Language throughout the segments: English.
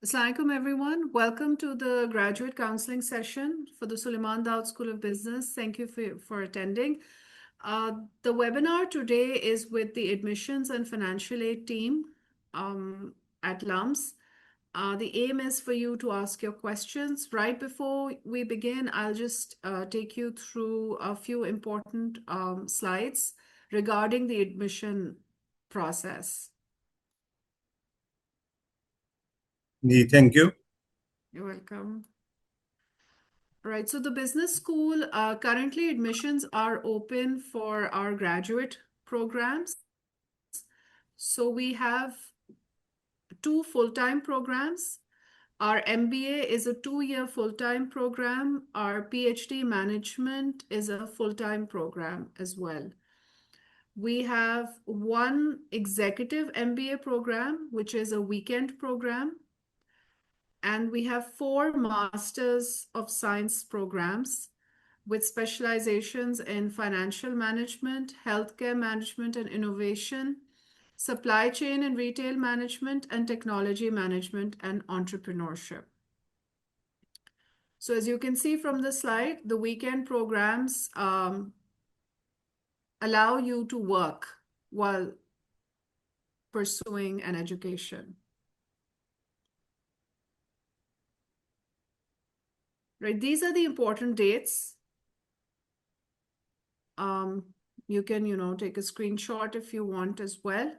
Assalamualaikum everyone. Welcome to the graduate counseling session for the Suleiman Daud School of Business. Thank you for attending. The webinar today is with the admissions and financial aid team at LUMS. The aim is for you to ask your questions. Right before we begin, I'll just take you through a few important slides regarding the admission process. Thank you. You're welcome. Right, so the business school, currently admissions are open for our graduate programs. So we have two full-time programs. Our MBA is a 2-year full-time program. Our PhD management is a full-time program as well. We have one executive MBA program, which is a weekend program. And we have 4 Masters of Science programs with specializations in financial management, healthcare management and innovation, supply chain and retail management, and technology management and entrepreneurship. So as you can see from the slide, the weekend programs allow you to work while pursuing an education. Right, these are the important dates. You can, take a screenshot if you want as well.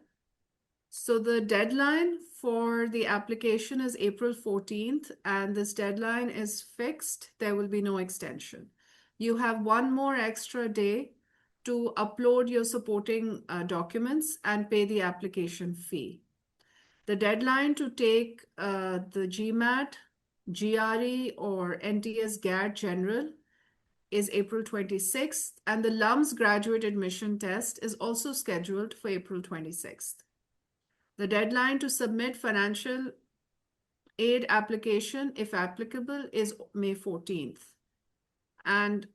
So the deadline for the application is April 14th, and this deadline is fixed. There will be no extension. You have one more extra day to upload your supporting documents and pay the application fee. The deadline to take the GMAT, GRE, or NTS GAT General is April 26th, and the LUMS graduate admission test is also scheduled for April 26th. The deadline to submit financial aid application, if applicable, is May 14th. And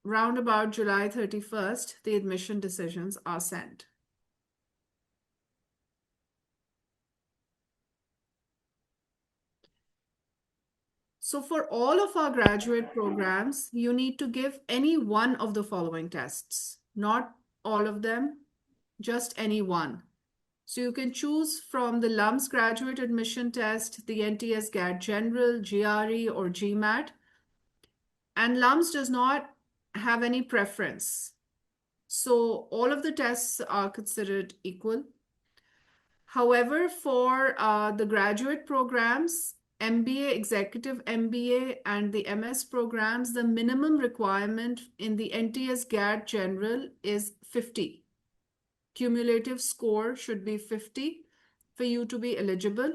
round about July 31st, the admission decisions are sent. So for all of our graduate programs, you need to give any one of the following tests, not all of them, just any one. So you can choose from the LUMS graduate admission test, the NTS GAT General, GRE, or GMAT. And LUMS does not have any preference. So all of the tests are considered equal. However, for the graduate programs, MBA, Executive MBA, and the MS programs, the minimum requirement in the NTS GAT General is 50. Cumulative score should be 50 for you to be eligible.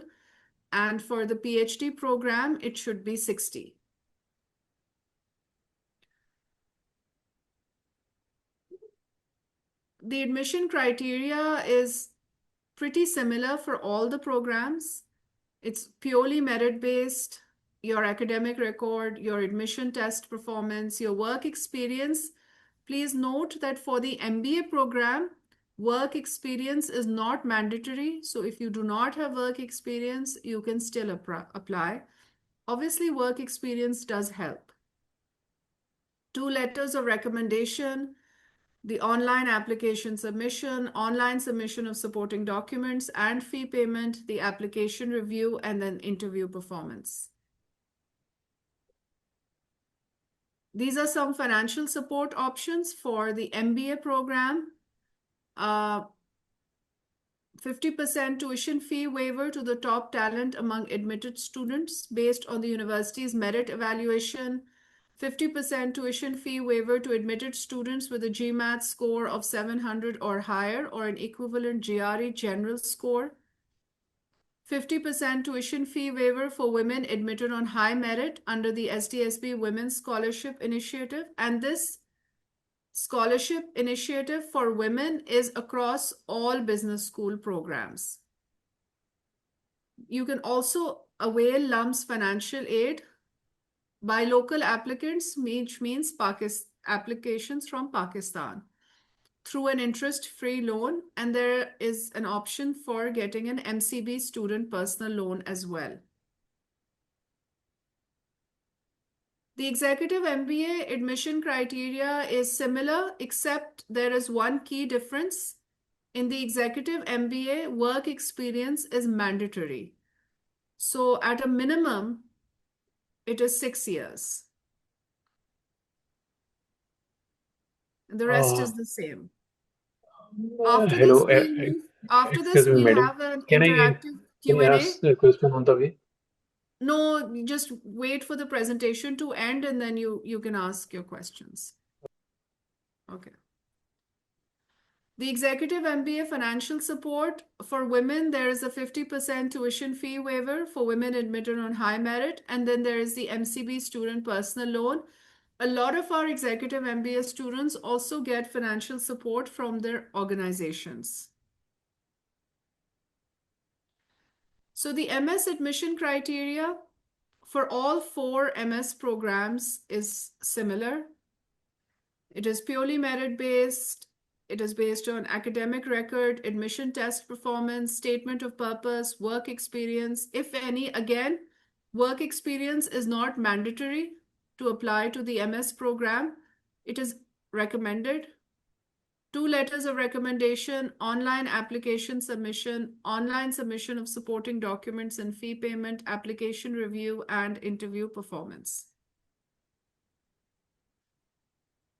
And for the PhD program, it should be 60. The admission criteria is pretty similar for all the programs. It's purely merit-based, your academic record, your admission test performance, your work experience. Please note that for the MBA program, work experience is not mandatory. So if you do not have work experience, you can still apply. Obviously, work experience does help. 2 letters of recommendation, the online application submission, online submission of supporting documents and fee payment, the application review, and then interview performance. These are some financial support options for the MBA program. 50% tuition fee waiver to the top talent among admitted students based on the university's merit evaluation. 50% tuition fee waiver to admitted students with a GMAT score of 700 or higher or an equivalent GRE general score. 50% tuition fee waiver for women admitted on high merit under the SDSB Women's Scholarship Initiative. And this scholarship initiative for women is across all business school programs. You can also avail LUMS financial aid by local applicants, which means applications from Pakistan. through an interest-free loan, and there is an option for getting an MCB student personal loan as well. The executive MBA admission criteria is similar, except there is one key difference. In the executive MBA, work experience is mandatory. So at a minimum, it is 6 years. The rest is the same. After this, Hello, excuse me, we'll madam. have an Can I interactive can I Q&A. ask a question on the way? No, you just wait for the presentation to end and then you can ask your questions. Okay. The executive MBA financial support for women, there is a 50% tuition fee waiver for women admitted on high merit, and then there is the MCB student personal loan. A lot of our executive MBA students also get financial support from their organizations. So the MS admission criteria for all 4 MS programs is similar. It is purely merit-based. It is based on academic record, admission test performance, statement of purpose, work experience, if any. Again, work experience is not mandatory to apply to the MS program. It is recommended. 2 letters of recommendation, online application submission, online submission of supporting documents and fee payment, application review, and interview performance.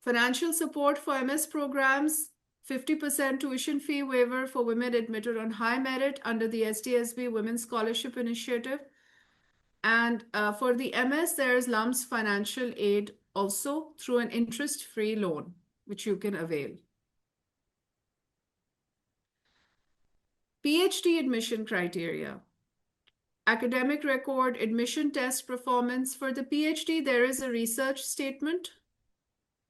Financial support for MS programs, 50% tuition fee waiver for women admitted on high merit under the SDSB Women's Scholarship Initiative. And for the MS, there is LUMS financial aid also through an interest-free loan, which you can avail. PhD admission criteria. Academic record, admission test performance. For the PhD, there is a research statement,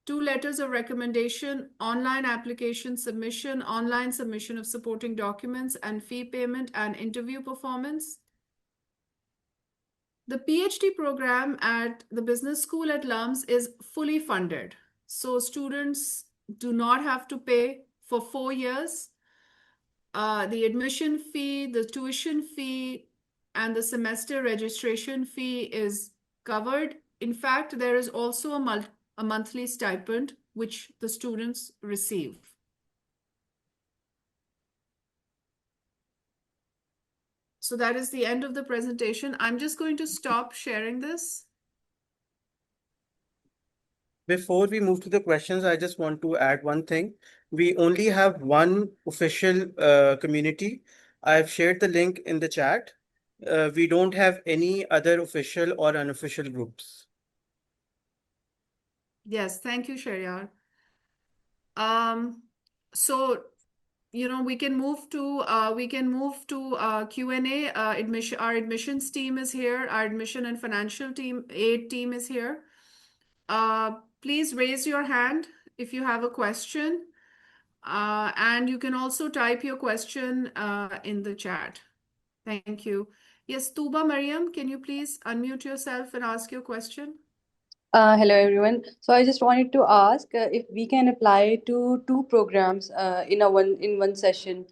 2 letters of recommendation, online application submission, online submission of supporting documents and fee payment and interview performance. The PhD program at the business school at LUMS is fully funded. So students do not have to pay for 4 years. The admission fee, the tuition fee, and the semester registration fee is covered. In fact, there is also a monthly stipend which the students receive. So that is the end of the presentation. I'm just going to stop sharing this. Before we move to the questions, I just want to add one thing. We only have one official community. I've shared the link in the chat. We don't have any other official or unofficial groups. Yes, thank you, Sharyar. So, we can move to Q&A. Our admissions team is here. Our admission and financial aid team is here. Please raise your hand if you have a question. And you can also type your question in the chat. Thank you. Yes, Tuba Mariam, can you please unmute yourself and ask your question? Hello everyone. So I just wanted to ask if we can apply to 2 programs in one session.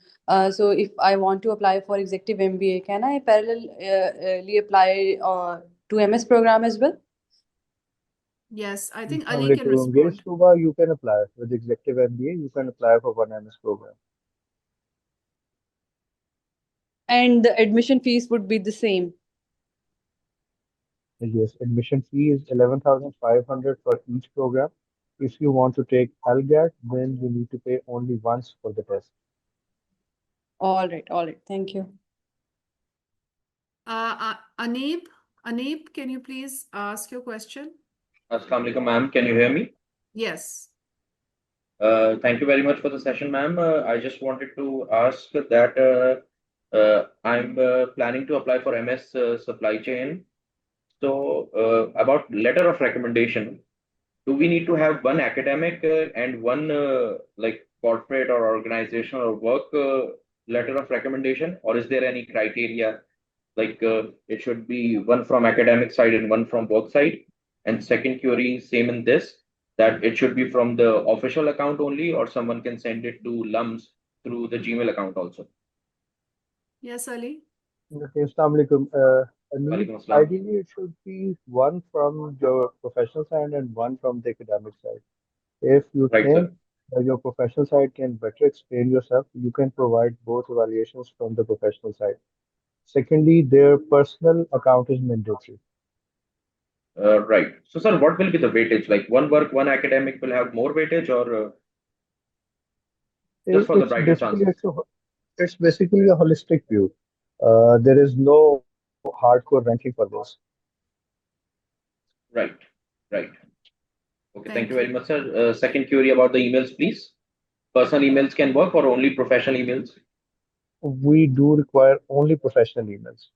So if I want to apply for executive MBA, can I parallelly apply to MS program as well? Yes, I think Assalamu Ali can alaikum. Yes, respond. Tuba, you can apply with executive MBA. You can apply for one MS program. And the admission fees would be the same. Yes, admission fee is 11,500 for each program. If you want to take LGAT, then you need to pay only once for the test. All right. Thank you. Aneeb, can you please ask your question? Assalamu alaikum, ma'am. Can you hear me? Yes. Thank you very much for the session, ma'am. I just wanted to ask that I'm planning to apply for MS supply chain. So about letter of recommendation, do we need to have one academic and one like corporate or organizational or work letter of recommendation, or is there any criteria like it should be one from academic side and one from work side? And second query, same in this. that it should be from the official account only, or someone can send it to LUMS through the Gmail account also? Yes, Ali. Okay, Assalamu alaikum. Aneeb, Walaikum assalam. ideally, it should be one from your professional side and one from the academic side. If you Right, think sir. that your professional side can better explain yourself, you can provide both evaluations from the professional side. Secondly, their personal account is mandatory. Right. So, sir, what will be the weightage? Like one work, one academic will have more weightage, or just It, for the it's brighter basically chances? it's basically a holistic view. There is no hardcore ranking for this. Right. Right. Okay. Thank Thank you very you. much, sir. Second query about the emails, please. Personal emails can work or only professional emails? We do require only professional emails.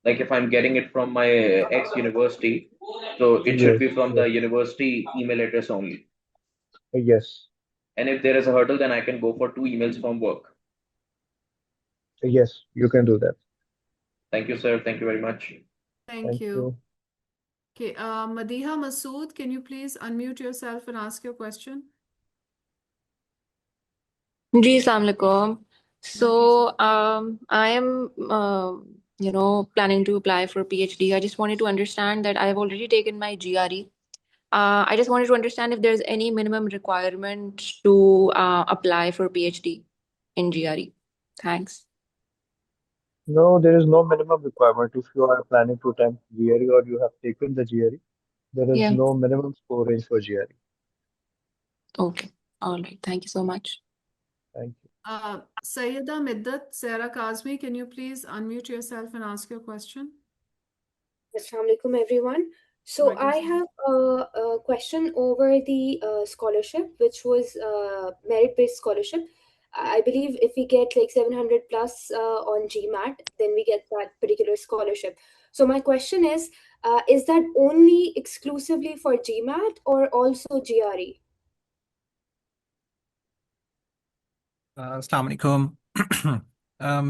Like if I'm getting it from my ex university, so it should Yes, be from the yes, university email address only. yes, And if there is a hurdle, then I can go for 2 emails from work. yes, you can do that. Thank you, sir. Thank you very much. Thank Thank you. you. Okay, Madiha Masood, can you please unmute yourself and ask your question? जी अस्सलाम वालेकुम. So I am planning to apply for PhD. I just wanted to understand that I have already taken my GRE. I just wanted to understand if there's any minimum requirement to apply for PhD in GRE. Thanks. No, there is no minimum requirement. If you are planning to attempt GRE or you have taken the GRE, there is Yeah. no minimum score range for GRE. Okay. All right. Thank you so much. Thank you. Sayyida Middat Sarah Kazmi, can you please unmute yourself and ask your question? Assalamu alaikum, everyone. So Walaikum I salam. have a question over the scholarship, which was merit-based scholarship. I believe if we get like 700 plus on GMAT, then we get that particular scholarship. So my question is that only exclusively for GMAT or also GRE? Assalamu alaikum.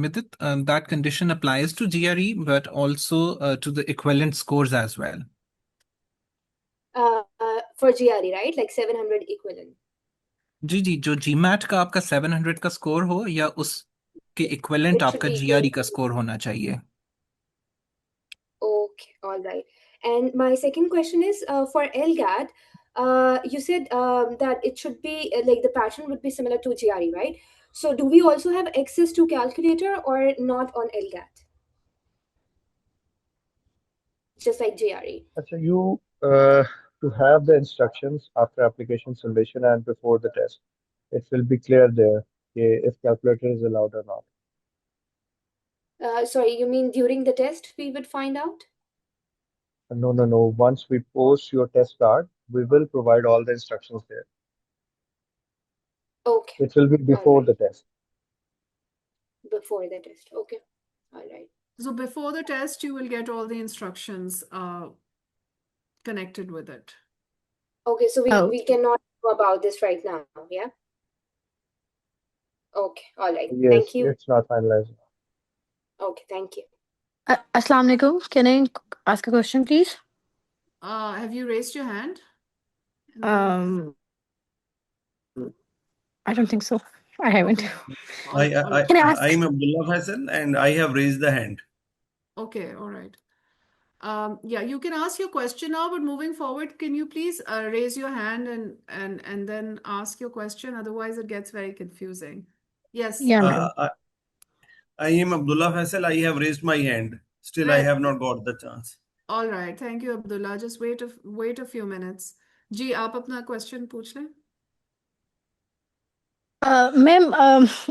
Midit, that condition applies to GRE, but also to the equivalent scores as well. For GRE, right? Like 700 equivalent. जी जी, जो GMAT का आपका 700 का score हो या उसके equivalent It should आपका be GRE equal. का score होना चाहिए. Okay, all right. And my second question is for LGAT, you said that it should be like the pattern would be similar to GRE, right? So do we also have access to calculator or not on LGAT? Just like GRE. So you to have the instructions after application submission and before the test, it will be clear there if calculator is allowed or not. Sorry, you mean during the test we would find out? No, no, no. Once we post your test card, we will provide all the instructions there. Okay, It will be before right. the test. Before the test. Okay, all right. So before the test, you will get all the instructions connected with it. Okay, so we cannot know about this right now, yeah? Okay, all right. Yes, Thank you. it's not finalized. Okay, thank you. Assalamu alaikum. Can I ask a question, please? Have you raised your hand? I don't think so. I haven't. Okay. Can I ask? I'm Abdullah Faisal and I have raised the hand. Okay, all right. Yeah, you can ask your question now, but moving forward, can you please raise your hand and then ask your question? Otherwise, it gets very confusing. Yes. Yeah, ma'am. I am Abdullah Faisal. I have raised my hand. Still, I have not got the chance. All right. Thank you, Abdullah. Just wait a few minutes. जी, आप अपना question पूछ लें. Ma'am,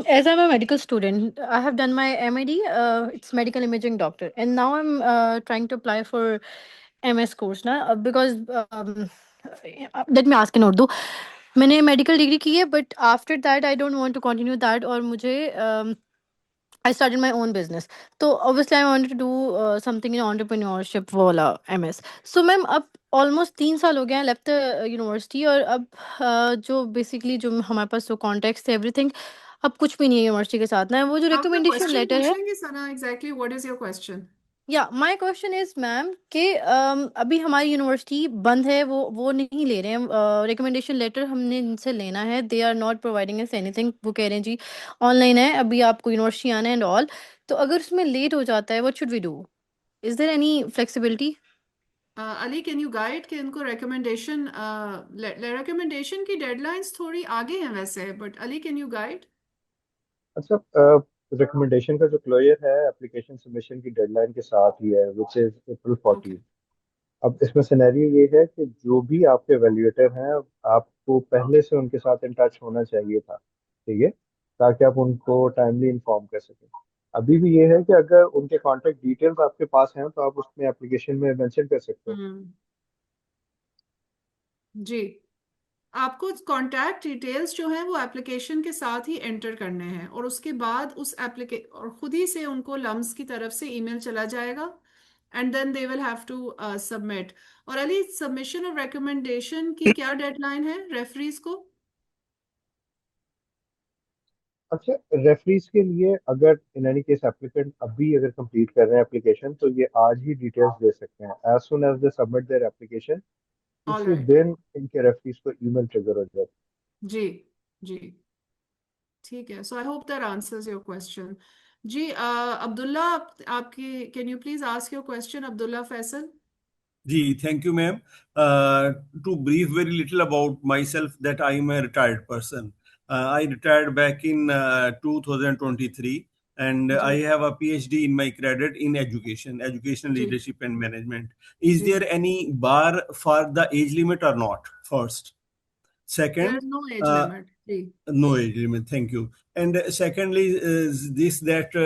as I'm a medical student, I have done my MID. It's medical imaging doctor, and now I'm trying to apply for MS course ना because let me ask in Urdu. मैंने medical degree की है, but after that I don't want to continue that और मुझे I started my own business. So obviously I wanted to do something in entrepreneurship वाला MS. So ma'am अब almost 3 साल हो गए हैं left the university और अब जो basically जो हमारे पास जो contacts थे everything अब कुछ भी नहीं है यूनिवर्सिटी के साथ ना वो जो आपका recommendation question letter पूछ है लेंगे सना exactly what is your question? या माय क्वेश्चन इज मैम कि अभी हमारी यूनिवर्सिटी बंद है, वो नहीं ले रहे हैं रिकमेंडेशन लेटर, हमने इनसे लेना है, they are not providing us anything. वो कह रहे हैं जी ऑनलाइन है, अभी आपको यूनिवर्सिटी आना है एंड ऑल। तो अगर उसमें लेट हो जाता है, what should we do? Is there any flexibility? Ali, can you guide कि इनको रिकमेंडेशन की डेडलाइंस थोड़ी आगे हैं वैसे, but Ali can you guide? अच्छा, रिकमेंडेशन का जो क्लोजर है एप्लीकेशन सबमिशन की डेडलाइन के साथ ही है, विच इज April 14। अब इसमें सिनेरियो ये है कि जो भी आपके वैल्यूएटर हैं, आपको पहले से उनके साथ इन टच होना चाहिए था, ठीक है, ताकि आप उनको टाइमली इन्फॉर्म कर सकें। अभी भी ये है कि अगर उनके कांटेक्ट डिटेल्स आपके पास हैं तो आप उसमें एप्लीकेशन में मेंशन कर सकते हो। जी, आपको कांटेक्ट डिटेल्स जो हैं वो एप्लीकेशन के साथ ही एंटर करने हैं, और उसके बाद और खुद ही से उनको लम्स की तरफ से ईमेल चला जाएगा, and then they will have to submit. और अली, सबमिशन ऑफ रिकमेंडेशन की क्या डेडलाइन है रेफरीज को? अच्छा, रेफरीज के लिए अगर इन एनी केस एप्लीकेंट अभी अगर कंप्लीट कर रहे हैं एप्लीकेशन, तो ये आज ही डिटेल्स दे सकते हैं। As soon as they submit their application, all उसी राइट, दिन इनके रेफरीज को ईमेल ट्रिगर हो जाए। जी जी, ठीक है। So I hope that answers your question. जी, अब्दुल्ला, आपकी can you please ask your question, Abdullah Faisal? Thank you, ma'am. To brief very little about myself, that I am a retired person. I retired back in 2023, and I जी have a PhD in my credit in education जी leadership and management. Is जी, there any bar for the age limit or not? First. There Second, is no age uh, limit. जी no age limit. Thank you. And secondly, is this that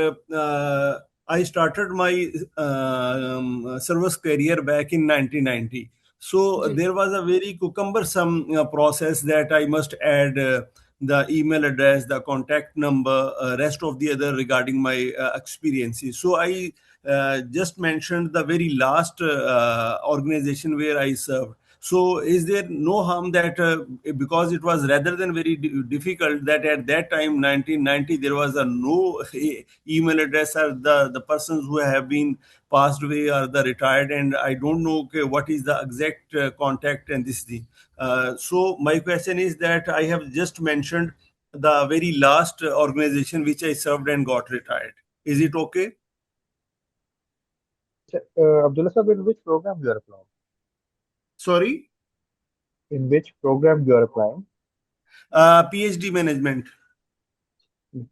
I started my service career back in 1990. So जी there was a very cumbersome process that I must add the email address, the contact number, rest of the other regarding my experiences. So I just mentioned the very last organization where I served. So, is there no harm that because it was rather than very difficult that at that time, 1990, there was a no email address or the persons who have been passed away or the retired, and I don't know okay, what is the exact contact and this thing. So, my question is that I have just mentioned the very last organization which I served and got retired. Is it okay? Abdullah sir, in which program you are applying? Sorry, In which program you are applying? PhD management.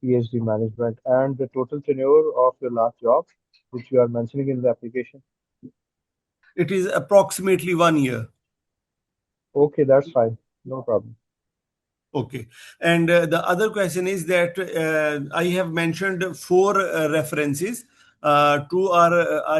PhD management, and the total tenure of your last job, which you are mentioning in the application. It is approximately 1 year. Okay, that's fine. No problem. Okay. And the other question is that I have mentioned four references. Two are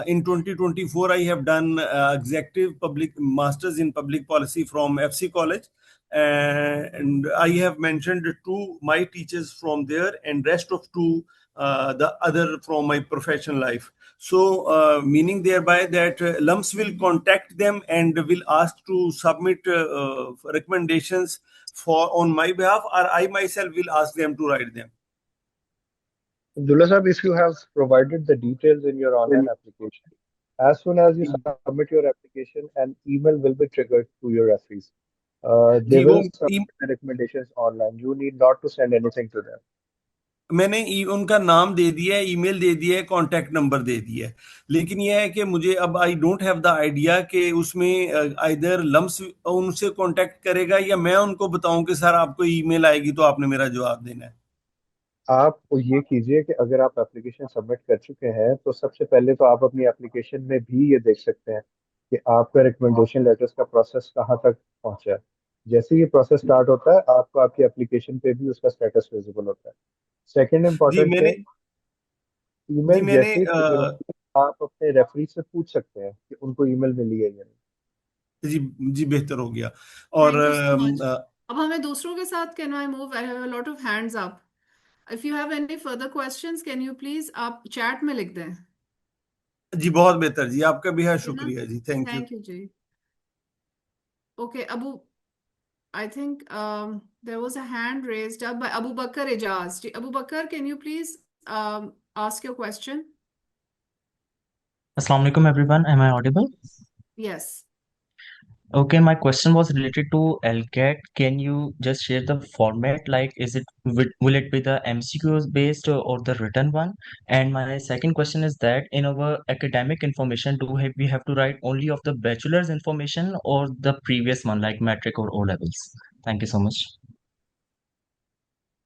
in 2024, I have done executive public masters in public policy from FC College. And I have mentioned two my teachers from there, and rest of two the other from my professional life. So, meaning thereby that LUMS will contact them and will ask to submit recommendations for on my behalf, or I myself will ask them to write them. Abdullah sir, if you have provided the details in your online application, as soon as you submit your application, an email will be triggered to your referees. They जी वो will submit the recommendations online. You need not to send anything to them. मैंने उनका नाम दे दिया है, email दे दिया है, contact number दे दिया है, लेकिन यह है कि मुझे अब I don't have the idea कि उसमें आइदर लम्स उनसे कांटेक्ट करेगा या मैं उनको बताऊं कि सर आपको ईमेल आएगी तो आपने मेरा जवाब देना है। आप ये कीजिए कि अगर आप एप्लीकेशन सबमिट कर चुके हैं तो सबसे पहले तो आप अपनी एप्लीकेशन में भी ये देख सकते हैं कि आपका रिकमेंडेशन लेटर्स का प्रोसेस कहाँ तक पहुंचा है। जैसे ही प्रोसेस स्टार्ट होता है, आपको आपकी एप्लीकेशन पे भी उसका स्टेटस विजिबल होता है। सेकंड जी इम्पॉर्टेंट मैंने थिंग, जी ईमेल मैंने जैसे ही trigger होती है, आप अपने रेफरी से पूछ सकते हैं कि उनको ईमेल मिली है या नहीं। जी जी बेहतर हो गया। और थैंक यू सो मच। अब हमें दूसरों के साथ, can I move? I have a lot of hands up. If you have any further questions, can you please आप चैट में लिख दें? जी बहुत बेहतर जी, आपका भी है, है ना? शुक्रिया जी, थैंक यू। थैंक यू जी। Okay, Abu, I think there was a hand raised up by Abu Bakr Ijaz. Abu Bakr, can you please ask your question? Assalamu alaikum everyone. Am I audible? Yes. Okay, my question was related to LCAT. Can you just share the format? Like, will it be the MCQs based or the written one? And my second question is that in our academic information, we have to write only of the bachelor's information or the previous one, like metric or O levels? Thank you so much.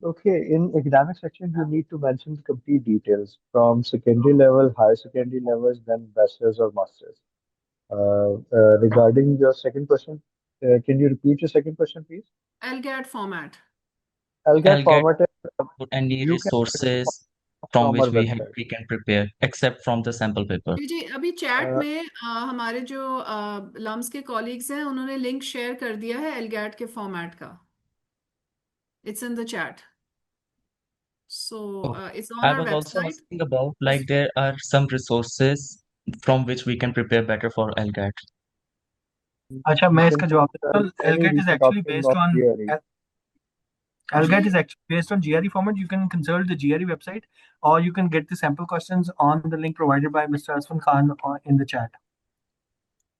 Okay, in academic section, you need to mention the complete details from secondary level, higher secondary levels, then bachelor's or master's. Regarding your second question, can you repeat your second question, please? LGAT format. LGAT LCAT format, any you can get it resources from from our which website. we can prepare except from the sample paper. जी अभी chat Uh, में हमारे जो lumps के colleagues हैं उन्होंने link share कर दिया है LGAT के फॉर्मेट का. It's in the chat. So Oh, it's on I our was also website. asking about like there are some resources from which we can prepare better for LCAT. अच्छा you मैं can इसका जवाब देता find हूँ. any LGAT is recent actually option based of on GRE. LGAT ji is actually based on GRE format. You can consult the GRE website, or you can get the sample questions on the link provided by Mr. Asfan Khan in the chat.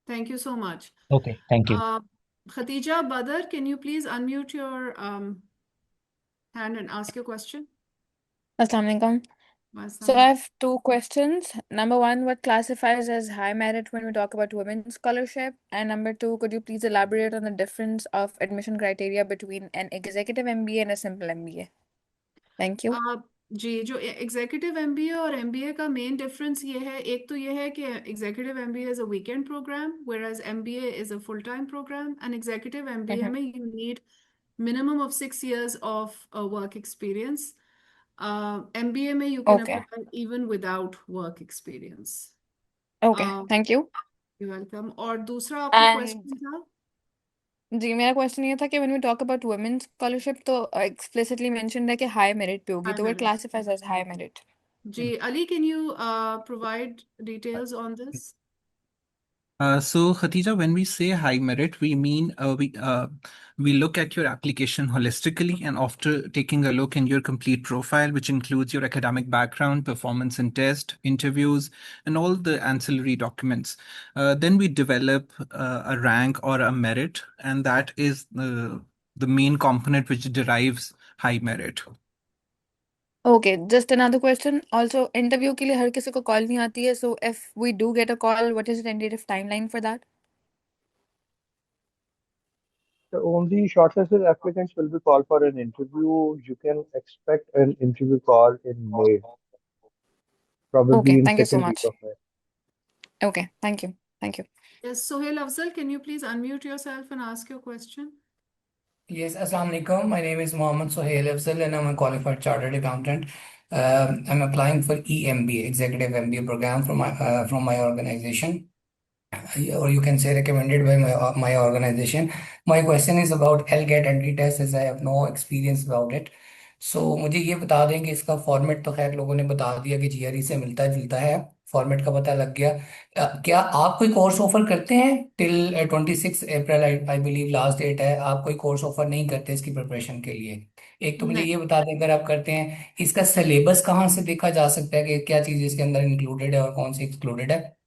thank you so much. Okay, thank you. Khatija Badr, can you please unmute your hand and ask your question? Assalamu alaikum. So I have two questions. Number one, what classifies as high merit when we talk about women's scholarship? And number two, could you please elaborate on the difference of admission criteria between an executive MBA and a simple MBA? Thank you. जी जो executive MBA और MBA का main difference ये है, एक तो ये है कि executive MBA is a weekend programme whereas MBA is a full time programme. And executive MBA में you need minimum of 6 years of work experience. MBA में you can Okay. apply even without work experience. Okay. Thank you. You're welcome. और दूसरा आपका And question था? जी मेरा question ये था कि when we talk about women's scholarship तो explicitly mentioned है कि high merit पे होगी, High तो what merit. classifies as high merit? Ji Ali, can you provide details on this? So Khatija, when we say high merit, we mean we look at your application holistically, and after taking a look in your complete profile, which includes your academic background, performance in test, interviews, and all the ancillary documents, then we develop a rank or a merit, and that is the main component which derives high merit. Okay, just another question. Also, interview के लिए हर किसी को call नहीं आती है. So if we do get a call, what is the tentative timeline for that? The only shortlisted applicants will be called for an interview. You can expect an interview call in May, probably Okay, in thank you so second week much. of May. Okay, thank you. Thank you. Yes, Sohail Afzal, can you please unmute yourself and ask your question? Yes, Assalamu alaikum. My name is Mohammed Sohail Afzal and I'm a qualified chartered accountant. I'm applying for EMBA, Executive MBA program from my organization, or you can say recommended by my organization. My question is about LGAT entry test as I have no experience about it. So मुझे ये बता दें कि इसका format तो खैर लोगों ने बता दिया कि जीआरई से मिलता जुलता है, फॉर्मेट का पता लग गया. क्या आप कोई कोर्स ऑफर करते हैं till 26 April? I believe last date है. आप कोई कोर्स ऑफर नहीं करते इसकी प्रिपरेशन के लिए? एक तो मुझे नहीं. ये बता दें अगर आप करते हैं, इसका सिलेबस कहाँ से देखा जा सकता है कि क्या चीज़ इसके अंदर इंक्लूडेड है और कौन सी एक्सक्लूडेड है?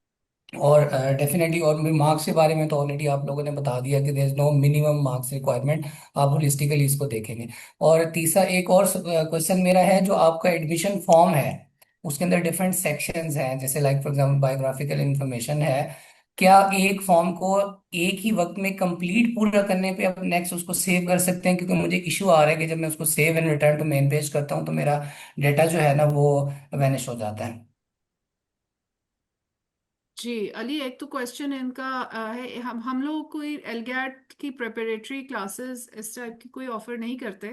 और डेफिनेटली और मार्क्स के बारे में तो ऑलरेडी आप लोगों ने बता दिया कि there is no minimum marks requirement, आप होलिस्टिकली इसको देखेंगे. और तीसरा एक और क्वेश्चन मेरा है, जो आपका एडमिशन फॉर्म है उसके अंदर डिफरेंट सेक्शंस हैं, जैसे like for example biographical information है. क्या एक फॉर्म को एक ही वक्त में कंप्लीट पूरा करने पे आप नेक्स्ट उसको सेव कर सकते हैं? क्योंकि मुझे इशू आ रहा है कि जब मैं उसको save and return to main page करता हूँ तो मेरा डेटा जो है ना वो वैनिश हो जाता है. जी अली, एक तो क्वेश्चन इनका है, हम लोग कोई एलगैट की प्रिपरेटरी क्लासेस इस टाइप की कोई ऑफर नहीं करते.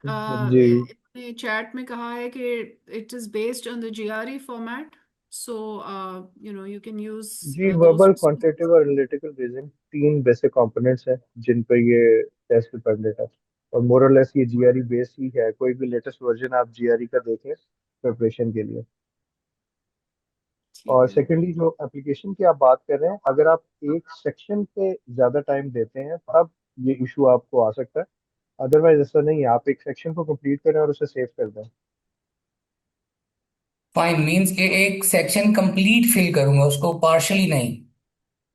जी इन्होंने चैट में कहा है कि it is based on the GRE format, so you can use जी वर्बल, क्वांटिटेटिव और एनालिटिकल रीजनिंग 3 बेसिक कंपोनेंट्स हैं जिन पर ये टेस्ट डिपेंडेंट है, और मोर और लेस ये जीआरई बेस्ड ही है. कोई भी लेटेस्ट वर्जन आप जीआरई का देखें प्रिपरेशन के लिए. और सेकेंडली जो एप्लीकेशन की आप बात कर रहे हैं, अगर आप एक सेक्शन पे ज़्यादा टाइम देते हैं तब ये इशू आपको आ सकता है. अदरवाइज ऐसा नहीं है, आप एक सेक्शन को कंप्लीट करें और उसे सेव कर दें. फाइन मींस कि एक सेक्शन कंप्लीट फिल करूंगा, उसको पार्शली नहीं।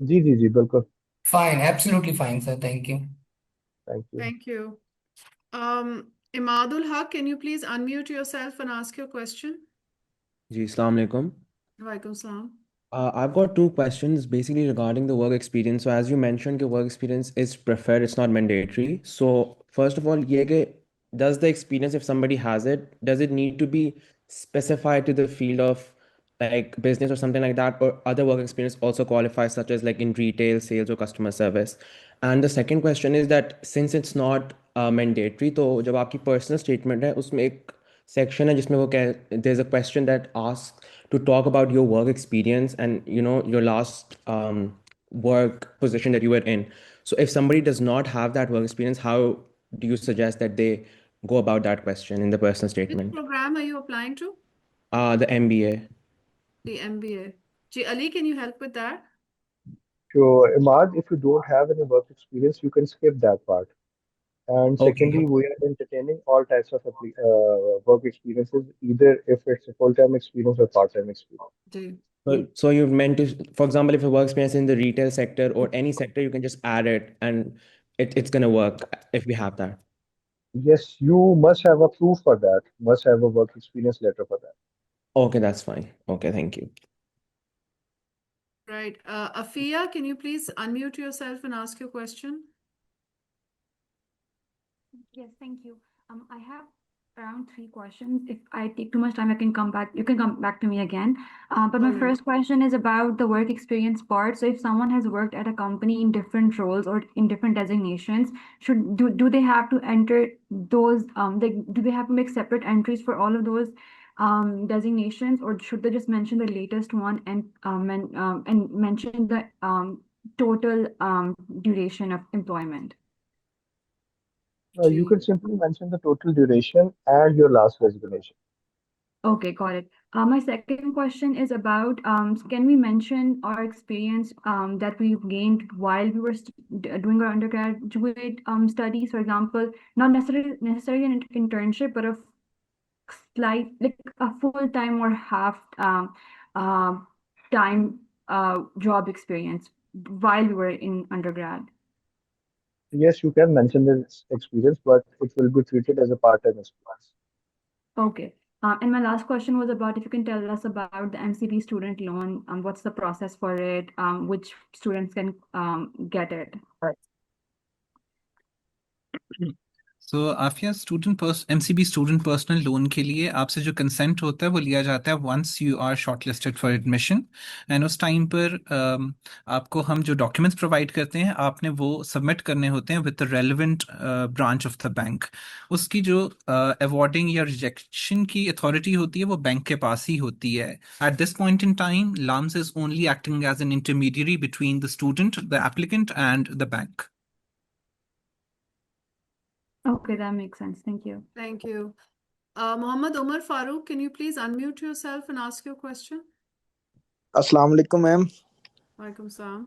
जी जी जी बिल्कुल। Fine, absolutely fine sir, thank you. Thank you. Thank you. Imadul Haq, can you please unmute yourself and ask your question? Ji, Assalamu alaikum. Walaikum salam. I've got two questions basically regarding the work experience. So, as you mentioned, your work experience is preferred, it's not mandatory. So, first of all, does the experience, if somebody has it, does it need to be specified to the field of like business or something like that, or other work experience also qualifies, such as like in retail, sales, or customer service? And the second question is that since it's not mandatory, तो जब आपकी personal statement है, उसमें एक section है जिसमें वो there's a question that asks to talk about your work experience and your last work position that you were in. So if somebody does not have that work experience, how do you suggest that they go about that question in the personal Which statement? program are you applying to? The MBA. The MBA. Ji Ali, can you help with that? So Imad, if you don't have any work experience, you can skip that part. And secondly, Okay. we are entertaining all types of work experiences, either if it's a full-time experience or part-time experience. Ji. So you meant to, for example, if a work experience in the retail sector or any sector, you can just add it and it's going to work if we have that. Yes, you must have a proof for that, must have a work experience letter for that. Okay, that's fine. Okay, thank you. Right. Afia, can you please unmute yourself and ask your question? Yes, thank you. I have around 3 questions. If I take too much time, I can come back. You can come back to me again. But my All right. first question is about the work experience part. So if someone has worked at a company in different roles or in different designations, do they have to enter those, do they have to make separate entries for all of those designations, or should they just mention the latest one and mention the total duration of employment? You can simply mention the total duration and your last resignation. Okay, got it. My second question is about, can we mention our experience that we've gained while we were doing our undergraduate studies, for example, not necessarily an internship, but a slight, like a full-time or half time job experience while we were in undergrad? Yes, you can mention this experience, but it will be treated as a part-time experience. Okay. And my last question was about if you can tell us about the MCB student loan, what's the process for it, which students can get it. So Afia MCB student personal loan के लिए आपसे जो consent होता है वो लिया जाता है once you are shortlisted for admission, and उस टाइम पर आपको हम जो डॉक्यूमेंट्स प्रोवाइड करते हैं आपने वो सबमिट करने होते हैं with the relevant branch of the bank. उसकी जो अवॉर्डिंग या रिजेक्शन की अथॉरिटी होती है वो बैंक के पास ही होती है। At this point in time LUMS is only acting as an intermediary between the student, the applicant and the bank. Okay, that makes sense. Thank you. Thank you. Mohammad Omar Farooq, can you please unmute yourself and ask your question? अस्सलाम वालेकुम ma'am. Walaikum salam.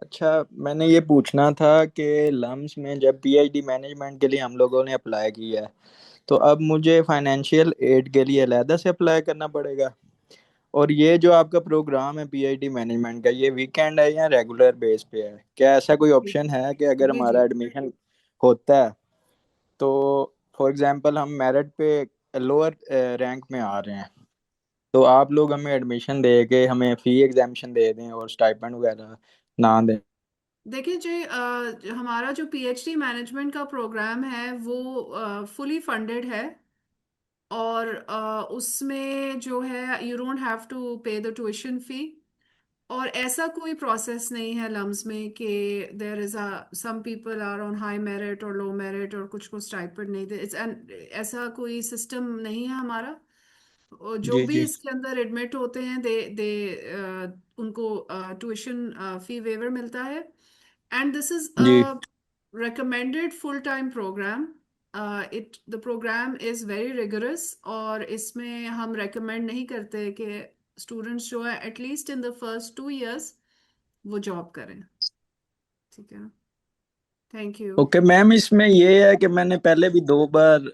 अच्छा, मैंने ये पूछना था कि lumps में जब PhD मैनेजमेंट के लिए हम लोगों ने अप्लाई किया है तो अब मुझे फाइनेंशियल एड के लिए अलहदा से अप्लाई करना पड़ेगा, और ये जो आपका प्रोग्राम है PhD मैनेजमेंट का, ये वीकेंड है या रेगुलर बेस पे है? क्या ऐसा कोई ऑप्शन है कि अगर जी हमारा जी एडमिशन होता है तो फॉर एग्जांपल हम मेरिट पे लोअर रैंक में आ रहे हैं तो आप लोग हमें एडमिशन दे के हमें फी एग्जामिशन दे दें और स्टाइपेंड वगैरह ना दें? देखिए जी, हमारा जो PhD मैनेजमेंट का प्रोग्राम है वो फुली फंडेड है, और उसमें जो है you don't have to pay the tuition fee, और ऐसा कोई प्रोसेस नहीं है लम्स में कि there is some people are on high merit और लो मेरिट और कुछ को स्टाइपेंड नहीं दे, ऐसा कोई सिस्टम नहीं है हमारा। और जो जी भी जी इसके अंदर एडमिट होते हैं दे उनको ट्यूशन फी वेवर मिलता है, एंड दिस इज जी recommended full-time program. The program is very rigorous, और इसमें हम recommend नहीं करते कि students जो है at least in the first 2 years वो जॉब करें। ठीक है, थैंक यू। ओके मैम, इसमें ये है कि मैंने पहले भी 2 बार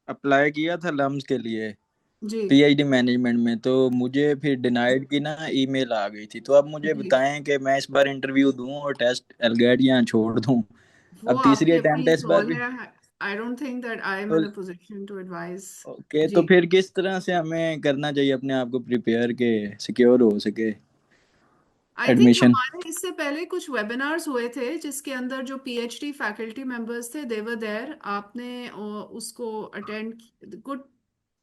अप्लाई किया था लम्स के लिए, जी पीएचडी मैनेजमेंट में, तो मुझे फिर डिनाइड की ना ईमेल आ गई थी। तो अब मुझे जी बताएं कि मैं इस बार इंटरव्यू दूं और टेस्ट एलगेट यहाँ छोड़ दूं। वो अब तीसरी आपकी अटेम्प्ट अपनी है इस बार कॉल भी। है। I don't think that I am तो in a position to advise. Okay, तो जी फिर किस तरह से हमें करना चाहिए अपने आप को प्रिपेयर के सिक्योर हो सके आई थिंक एडमिशन? हमारे इससे पहले कुछ वेबिनार्स हुए थे जिसके अंदर जो पीएचडी फैकल्टी मेंबर्स थे दे वर देयर। आपने उसको attend good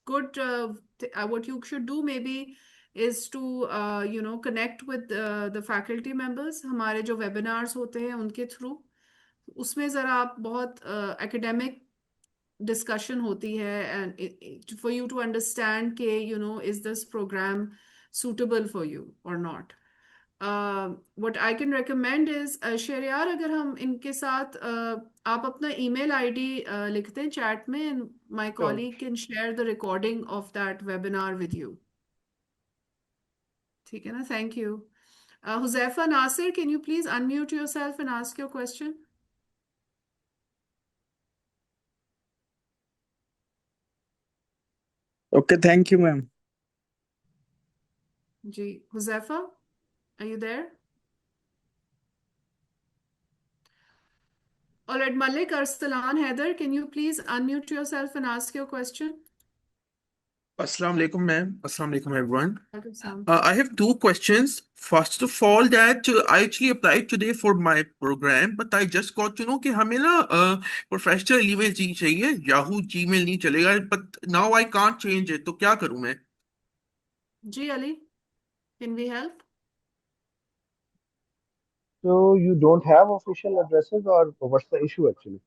good what you should do maybe is to connect with the faculty members हमारे जो webinars होते हैं उनके थ्रू। उसमें ज़रा आप बहुत academic discussion होती है and for you to understand के is this program suitable for you or not. What I can recommend is Sheriyar अगर हम इनके साथ आप अपना email ID लिखते हैं chat में and my Sure. colleague can share the recording of that webinar with you. ठीक है ना? Thank you. Huzaifa Nasir, can you please unmute yourself and ask your question? Okay, thank you ma'am. जी Huzaifa, are you there? All right, Malik Arsalan Heather, can you please unmute yourself and ask your question? Assalamu alaikum, ma'am. Assalamu alaikum, everyone. Welcome, Sam. I have two questions. First of all, that I actually applied today for my program, but I just got to know कि हमें ना professional email चाहिए, Yahoo Gmail नहीं चलेगा. But now I can't change it. तो क्या करूँ मैं? जी Ali, can we help? So you don't have official addresses, or what's the issue actually?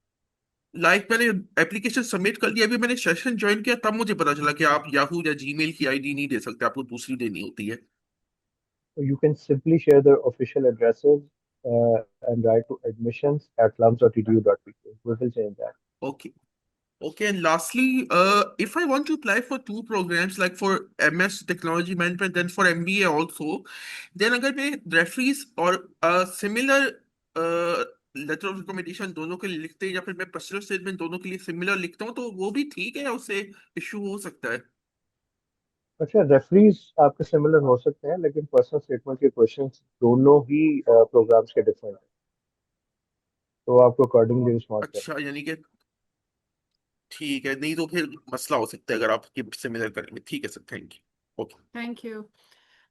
Like मैंने एप्लीकेशन सबमिट कर दिया, अभी मैंने सेशन ज्वाइन किया तब मुझे पता चला कि आप याहू या जीमेल की आईडी नहीं दे सकते, आपको दूसरी देनी होती है. So you can simply share the official addresses and write to admissions@lums.edu.pk. We will change that. Okay. Okay, and lastly, if I want to apply for two programs, like for MS Technology Management, then for MBA also, then अगर मैं referees और similar letter of recommendation दोनों के लिए लिखते हैं या फिर मैं personal statement दोनों के लिए similar लिखता हूँ, तो वो भी ठीक है या उससे issue हो सकता है? अच्छा, रेफरीज आपके सिमिलर हो सकते हैं, लेकिन पर्सनल स्टेटमेंट के क्वेश्चंस दोनों ही प्रोग्राम्स के डिफरेंट हैं, तो आपको अकॉर्डिंगली रिस्पॉन्ड करना अच्छा, यानी कि ठीक है, नहीं तो फिर मसला हो सकता है अगर आप सिमिलर करेंगे. ठीक है sir, thank you. Okay. Thank you.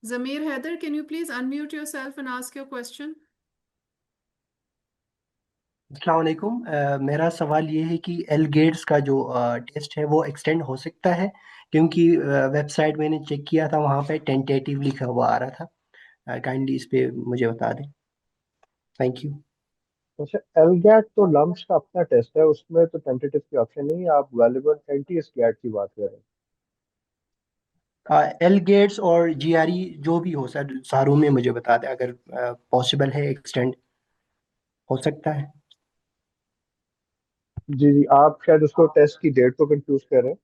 Zamir Heather, can you please unmute yourself and ask your question? अस्सलाम वालेकुम। मेरा सवाल ये है कि एल गेट्स का जो टेस्ट है वो एक्सटेंड हो सकता है, क्योंकि वेबसाइट मैंने चेक किया था, वहाँ पे टेंटेटिव लिखा हुआ आ रहा था। काइंडली इस पे मुझे बता दें। Thank you. अच्छा, एलगैट तो लम्स का अपना टेस्ट है, उसमें तो टेंटेटिव की ऑप्शन नहीं है, आप वैलिबल एनटीएस गैट की बात कर रहे हैं. एल गेट्स और जीआरई जो भी हो सर, सारों में मुझे बता दें, अगर पॉसिबल है एक्सटेंड हो सकता है। जी जी, आप शायद उसको टेस्ट की डेट को कंफ्यूज कर रहे हैं.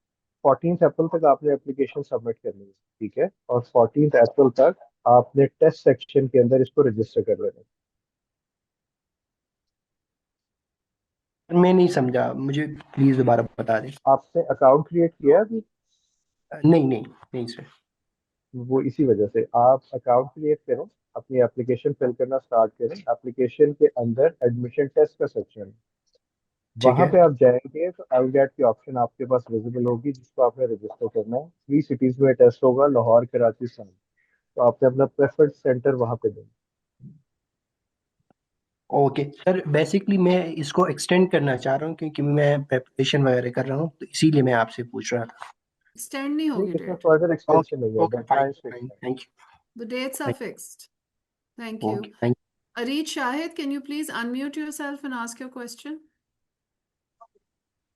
14 अप्रैल तक आपने एप्लीकेशन सबमिट करनी है, ठीक है, और 14 अप्रैल तक आपने टेस्ट सेक्शन के अंदर इसको रजिस्टर कर लेना है. मैं नहीं समझा, मुझे प्लीज दोबारा बता दें। आपने अकाउंट क्रिएट किया है अभी? नहीं नहीं नहीं सर। वो इसी वजह से आप अकाउंट क्रिएट करें, अपनी एप्लीकेशन फिल करना स्टार्ट करें. एप्लीकेशन के अंदर एडमिशन टेस्ट का सेक्शन है, ठीक वहां है। पे आप जाएंगे तो एलगैट की ऑप्शन आपके पास विजिबल होगी, जिसको आपने रजिस्टर करना है. 3 सिटीज में टेस्ट होगा, लाहौर, कराची, सन. तो आपने अपना प्रेफर्ड सेंटर वहां पे देना. ओके सर, बेसिकली मैं इसको एक्सटेंड करना चाह रहा हूँ, क्योंकि मैं प्रिपरेशन वगैरह कर रहा हूँ, तो इसीलिए मैं आपसे पूछ रहा था। Extend नहीं नहीं, होगी इसमें डेट. फर्दर ओके एक्सटेंशन नहीं है, okay, deadline fine fix fine, है. Thank The dates are fixed. Thank you. you. Okay, thank Areed Shahid, can you please unmute yourself and ask your question?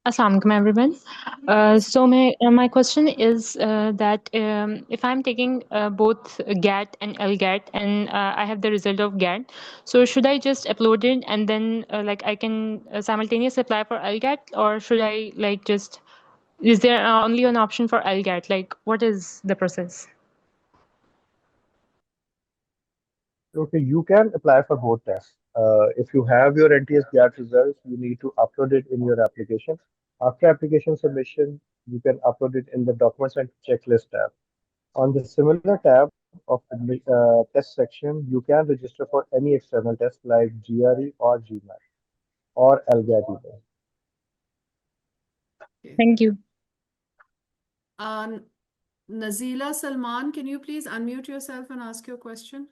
Assalamu alaikum, everyone. My question is that if I'm taking both GAT and LGAT, and I have the result of GAT, so should I just upload it and then like I can simultaneously apply for LGAT, or should I like just, is there only an option for LGAT? Like, what is the process? Okay, you can apply for both tests. If you have your NTS GAT results, you need to upload it in your application. After application submission, you can upload it in the Documents and Checklist tab. On the similar tab of the test section, you can register for any external test like GRE or GMAT or LGAT even. Thank you. Nazila Salman, can you please unmute yourself and ask your question?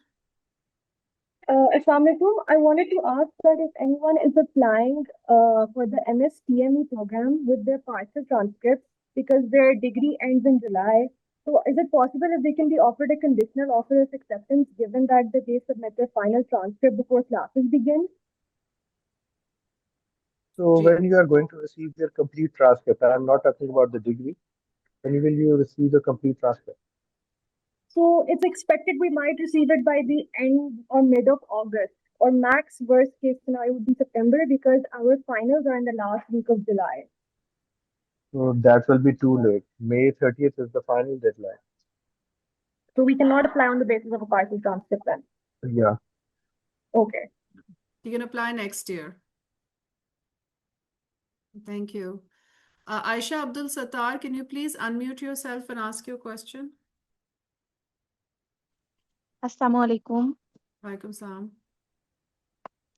Assalamu alaikum. I wanted to ask that if anyone is applying for the MSTME program with their partial transcripts because their degree ends in July, so is it possible if they can be offered a conditional offer of acceptance given that they submit their final transcript before classes begin? So when you are going to receive your complete transcript, I'm not talking about the degree, when will you receive the complete transcript? So it's expected we might receive it by the end or mid of August, or max worst case scenario would be September because our finals are in the last week of July. So that will be too late. May 30th is the final deadline. So we cannot apply on the basis of a partial transcript then. Yeah. Okay. You can apply next year. Thank you. Aisha Abdul Sattar, can you please unmute yourself and ask your question? Assalamu alaikum. Walaikum salam.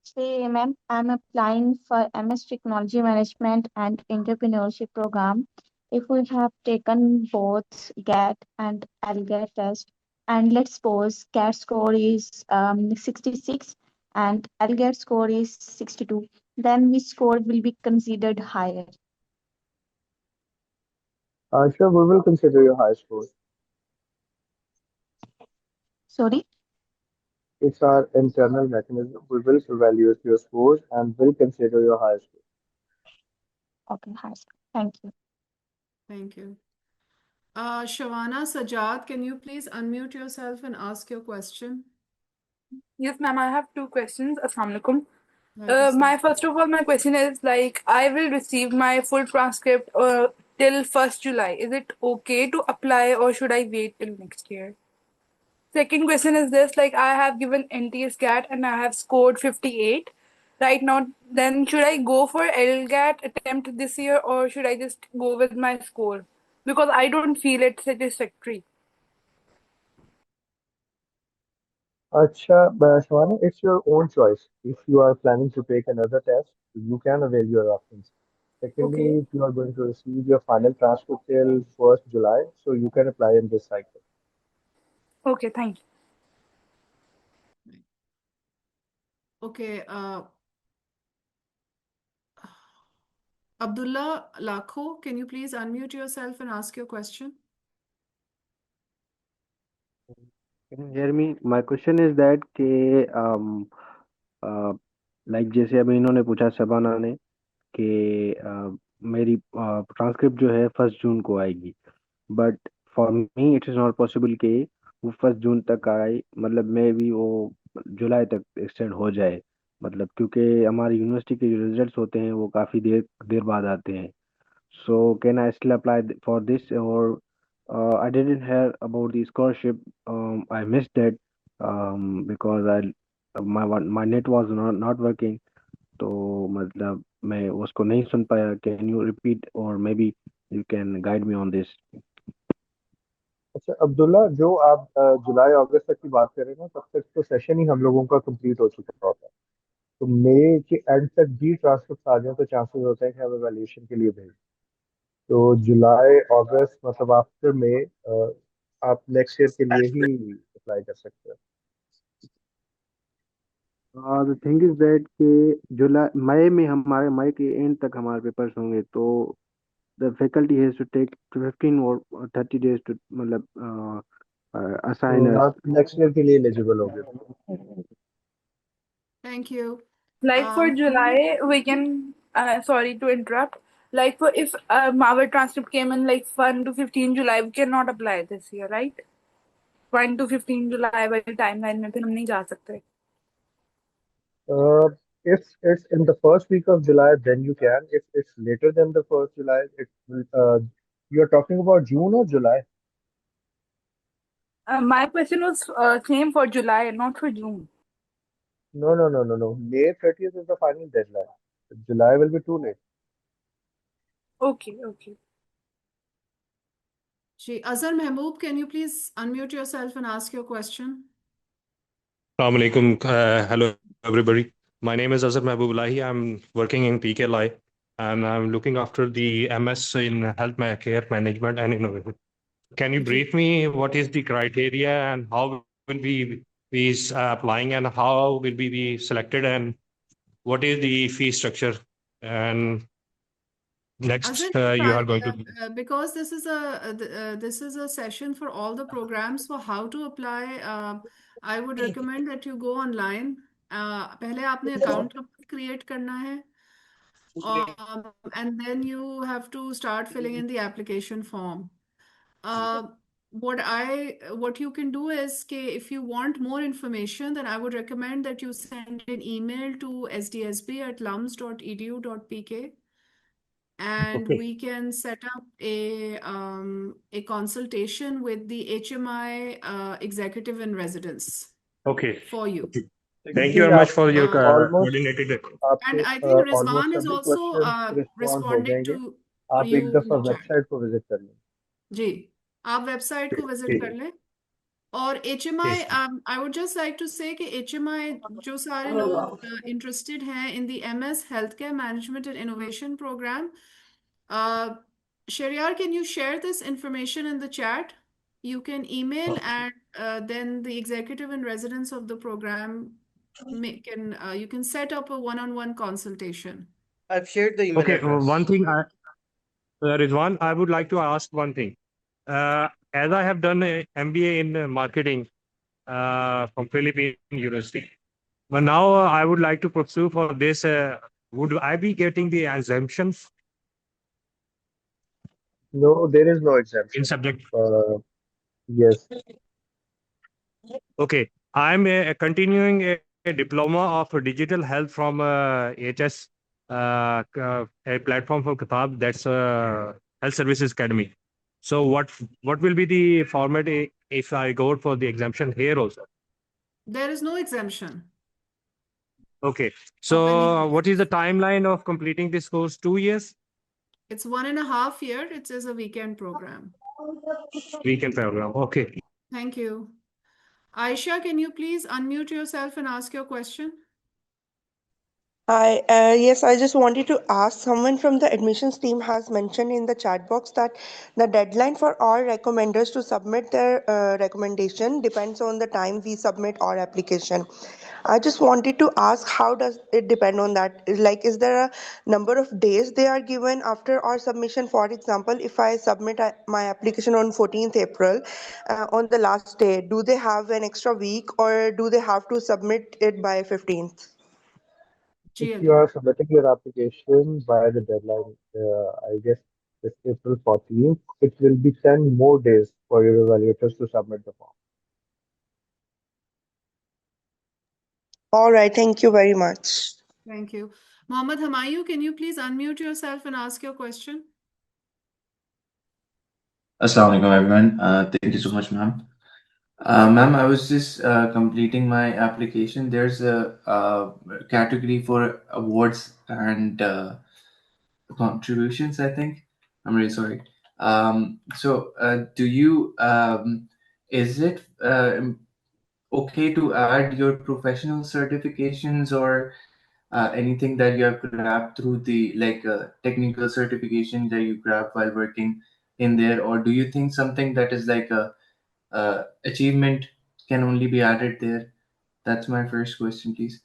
Say, ma'am, I'm applying for MS Technology Management and Entrepreneurship program. If we have taken both GAT and LGAT test, and let's suppose GAT score is 66 and LGAT score is 62, then which score will be considered higher? Aisha, we will consider your high score. Sorry? It's our internal mechanism. We will evaluate your scores and will consider your high score. Okay, high score. Thank you. Thank you. Shavana Sajad, can you please unmute yourself and ask your question? Yes, ma'am, I have two questions. Assalamu alaikum. Walaikum salam. My question is like I will receive my full transcript till 1st July. Is it okay to apply or should I wait till next year? Second question is this, like I have given NTS GAT and I have scored 58 right now. Then should I go for LGAT attempt this year or should I just go with my score? Because I don't feel it satisfactory. Acha, Shavana, it's your own choice. If you are planning to take another test, you can avail your options. Secondly, Okay. if you are going to receive your final transcript till 1st July, so you can apply in this cycle. Okay, thank you. Okay. Abdullah Lakho, can you please unmute yourself and ask your question? Can you hear me? My question is that कि like जैसे अभी इन्होंने पूछा शबाना ने कि मेरी transcript जो है 1 जून को आएगी, but for me it is not possible कि वो 1 जून तक आए, मतलब मे भी वो जुलाई तक एक्सटेंड हो जाए, मतलब क्योंकि हमारी यूनिवर्सिटी के जो रिजल्ट्स होते हैं वो काफ़ी देर बाद आते हैं. So can I still apply for this, or I didn't hear about the scholarship. I missed that because my net was not working. तो मतलब मैं उसको नहीं सुन पाया. Can you repeat or maybe you can guide me on this? अच्छा अब्दुल्ला, जो आप जुलाई अगस्त तक की बात कर रहे हैं ना, तब तक तो सेशन ही हम लोगों का कंप्लीट हो चुका होता है. तो मई के एंड तक भी ट्रांसक्रिप्ट आ जाए तो चांसेस होते हैं कि हम एवेल्यूएशन के लिए भेजें. तो जुलाई अगस्त मतलब आफ्टर मई आप नेक्स्ट ईयर के लिए ही अप्लाई कर सकते हैं. The thing is that कि जुलाई मई में हमारे मई के एंड तक हमारे पेपर्स होंगे, तो the faculty has to take 15 or 30 days to मतलब assign तो us. आप नेक्स्ट ईयर के लिए एलिजिबल होंगे. Thank you. Like for July, we can, sorry to interrupt. Like for if our transcript came in like 1 to 15 July, we cannot apply this year, right? 1 to 15 July वाली timeline में फिर हम नहीं जा सकते. If it's in the first week of July, then you can. If it's later than the 1st July, it will. You're talking about June or July? My question was same for July, not for June. No. May 30th is the final deadline. July will be too late. Okay. Azhar Mahmood, can you please unmute yourself and ask your question? Assalamu alaikum. Hello, everybody. My name is Azhar Mahbubulahi. I'm working in PKLI and I'm looking after the MS in health care management and innovation. Can you brief me what is the criteria and how will we be applying and how will we be selected and what is the fee structure? And next, Azhar, you are going to. because this is a session for all the programs for how to apply. I would recommend that you go online. पहले आपने account create करना है. And then you have to start filling in the application form. What you can do is if you want more information, then I would recommend that you send an email to sdsb@lums.edu.pk and we can set up a consultation with the HMI executive in residence Okay. for you. Thank you very much for your coordinated. And I think almost Rizwan is सभी also question respond हो responding जाएंगे. to आप एक you दफा in the chat. Website को visit कर लें. जी, आप वेबसाइट को विजिट कर लें. और HMI, I would just like to say कि HMI जो सारे लोग interested हैं in the MS Healthcare Management and Innovation Program, Shariar, can you share this information in the chat? You can email and then the executive in residence of the program you can set up a one-on-one consultation. I've shared the email Okay, address. one thing, Rizwan, I would like to ask one thing. As I have done a MBA in marketing from Philippine University, but now I would like to pursue for this. Would I be getting the exemptions No, there is no exemption. in subject? Yes. Okay, I'm continuing a diploma of digital health from HS, a platform for Kitab, that's Health Services Academy. So what will be the format if I go for the exemption here also? There is no exemption. Okay, so what is the timeline of completing this course? 2 years? It's 1.5 years. It is a weekend program. Weekend program, okay. Thank you. Aisha, can you please unmute yourself and ask your question? Hi, yes, I just wanted to ask, someone from the admissions team has mentioned in the chat box that the deadline for all recommenders to submit their recommendation depends on the time we submit our application. I just wanted to ask, how does it depend on that? Like, is there a number of days they are given after our submission? For example, if I submit my application on 14th April, on the last day, do they have an extra week or do they have to submit it by 15th? If you are submitting your application by the deadline, I guess it's April 14th, it will be 10 more days for your evaluators to submit the form. All right, thank you very much. Thank you. Mohammad Hamayu, can you please unmute yourself and ask your question? Assalamu alaikum, everyone. Thank you so much, ma'am. Ma'am, I was just completing my application. There's a category for awards and contributions, I think. I'm really sorry. Do you, is it okay to add your professional certifications or anything that you have grabbed through the technical certification that you grab while working in there? Or do you think something that is like a achievement can only be added there? That's my first question, please.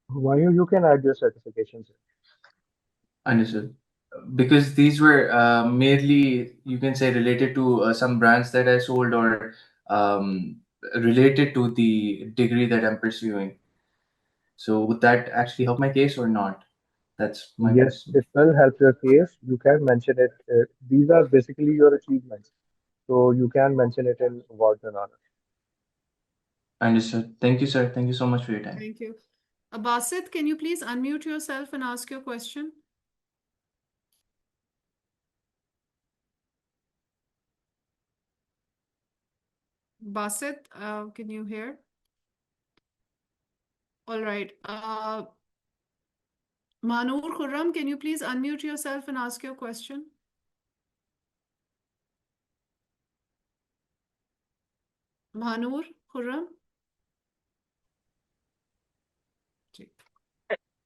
Why you can add your certifications? Understood. Because these were merely, you can say, related to some brands that I sold or related to the degree that I'm pursuing. So would that actually help my case or not? That's my Yes, question. it will help your case. You can mention it. These are basically your achievements. So you can mention it in awards and honors. Understood. Thank you, sir. Thank you so much for your time. Thank you. Basit, can you please unmute yourself and ask your question? Basit, can you hear? All right. Manur Khurram, can you please unmute yourself and ask your question? Mahanur Khurram.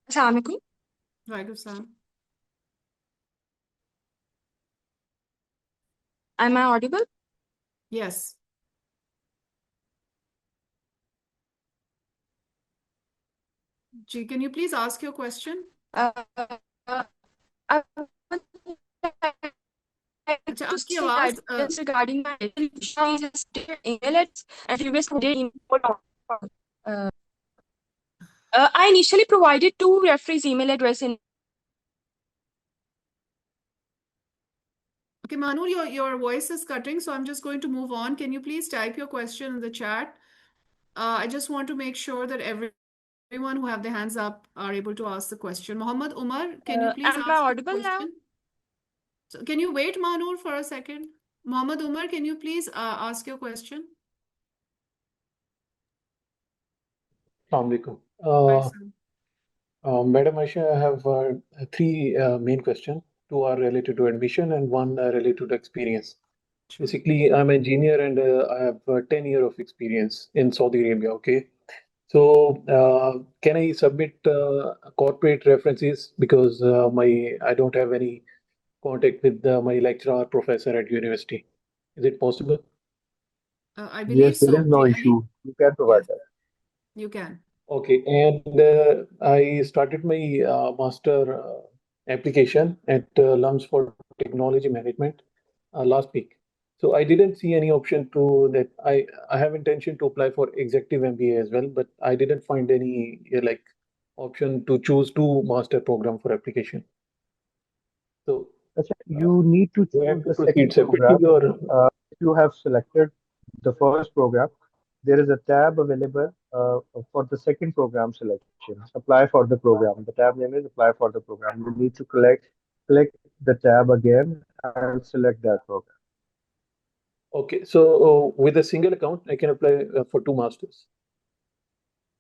Assalamu alaikum. Walaikum salam. Am I audible? Yes. Ji, can you please ask your question? I want अच्छा, to आपकी say आवाज that just regarding my just email it and previous email. I initially provided 2 referees' email address in. Okay, Manu, your voice is cutting, so I'm just going to move on. Can you please type your question in the chat? I just want to make sure that everyone who have their hands up are able to ask the question. Muhammad Umar, can you please Am ask I your audible now? question? So can you wait, Manur, for a second? Muhammad Umar, can you please ask your question? Assalamu alaikum. Hi, sir. Madam Aisha, I have three main questions. Two are related to admission and one related to experience. Basically, I'm an engineer and I have 10 years of experience in Saudi Arabia. Okay. So can I submit corporate references because I don't have any contact with my lecturer or professor at university. Is it possible? I believe Yes, there so. is no issue. You can provide that. You can. Okay, and I started my master application at LUMS for technology management last week. So I didn't see any option to that. I have intention to apply for executive MBA as well, but I didn't find any like option to choose two master program for application. So Achha, you need to do I have choose to the proceed second separately program. or If you have selected the first program, there is a tab available for the second program selection. Apply for the program. The tab name is Apply for the program. You need to click the tab again and select that program. okay? So with a single account, I can apply for two masters.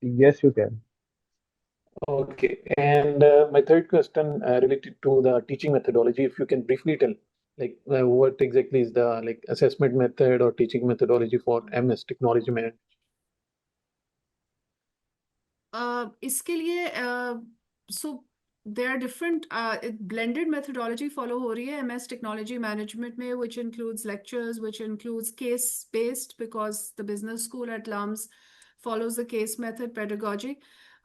Yes, you can. Okay, and my third question related to the teaching methodology, if you can briefly tell, like what exactly is the like assessment method or teaching methodology for MS Technology Management? इसके लिए so there are different blended methodology follow हो रही है MS Technology Management में, which includes lectures, which includes case based because the business school at LUMS follows the case method pedagogy.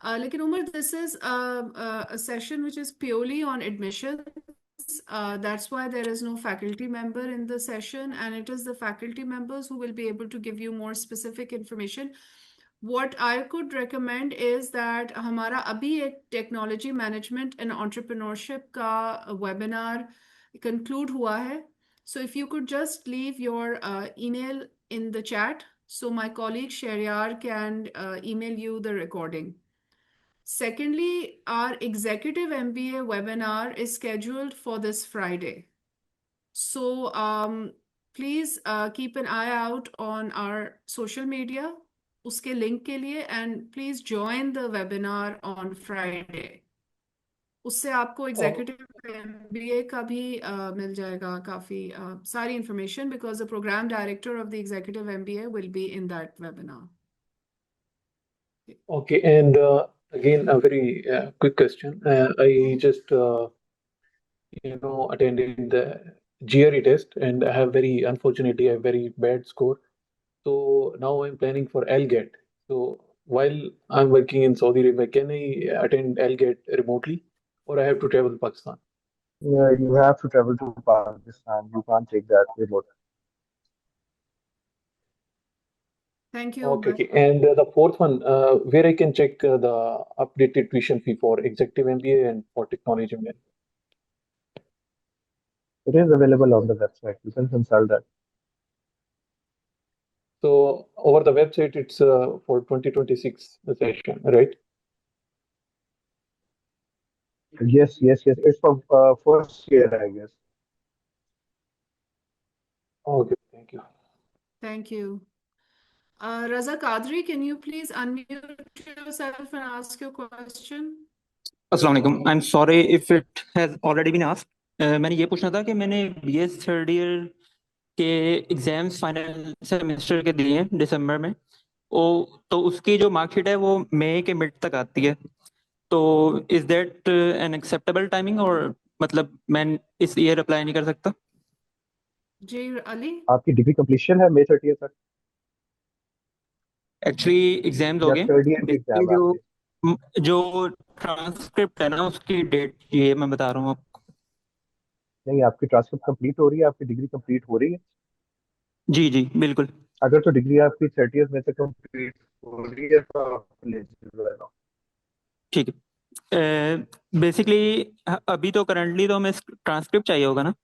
लेकिन Umar, this is a session which is purely on admissions. That's why there is no faculty member in the session, and it is the faculty members who will be able to give you more specific information. What I could recommend is that हमारा अभी एक technology management and entrepreneurship का webinar conclude हुआ है. So if you could just leave your email in the chat, so my colleague Shariar can email you the recording. Secondly, our executive MBA webinar is scheduled for this Friday. So please keep an eye out on our social media, उसके link के लिए, and please join the webinar on Friday. उससे आपको executive MBA का भी मिल जाएगा काफी सारी information because the program director of the executive MBA will be in that webinar. Okay, and again, a very quick question. I just attended the GRE test and I have unfortunately a very bad score. So now I'm planning for LGAT. So while I'm working in Saudi Arabia, can I attend LGAT remotely or I have to travel to Pakistan? Yeah, you have to travel to Pakistan. You can't take that remote. Thank you. Okay. And the fourth one, where I can check the updated tuition fee for executive MBA and for technology management. It is available on the website. You can consult that. So over the website, it's for 2026 session, right? Yes. It's for first year, I guess. Okay, thank you. Thank you. Raza Qadri, can you please unmute yourself and ask your question? अस्सलाम वालेकुम. I'm sorry if it has already been asked. मैंने ये पूछना था कि मैंने BS third year कि exams final semester के दिए हैं दिसंबर में, ओ तो उसकी जो मार्कशीट है वो मई के मिड तक आती है। तो is that an acceptable timing, और मतलब मैं इस ईयर अप्लाई नहीं कर सकता? जी अली, आपकी डिग्री कंप्लीशन है मई 30 तक एक्चुअली एग्जाम्स हो या गए, थर्ड ईयर के बेसिकली एग्जाम है आपके? जो ट्रांसक्रिप्ट है ना उसकी डेट ये मैं बता रहा हूँ आपको। नहीं, आपकी ट्रांसक्रिप्ट कंप्लीट हो रही है, आपकी डिग्री कंप्लीट हो रही है? जी जी बिल्कुल। अगर तो डिग्री आपकी 30 में से कंप्लीट हो रही है तो आप eligible हो। ठीक है, बेसिकली अभी तो करंटली तो हमें ट्रांसक्रिप्ट चाहिए होगा ना?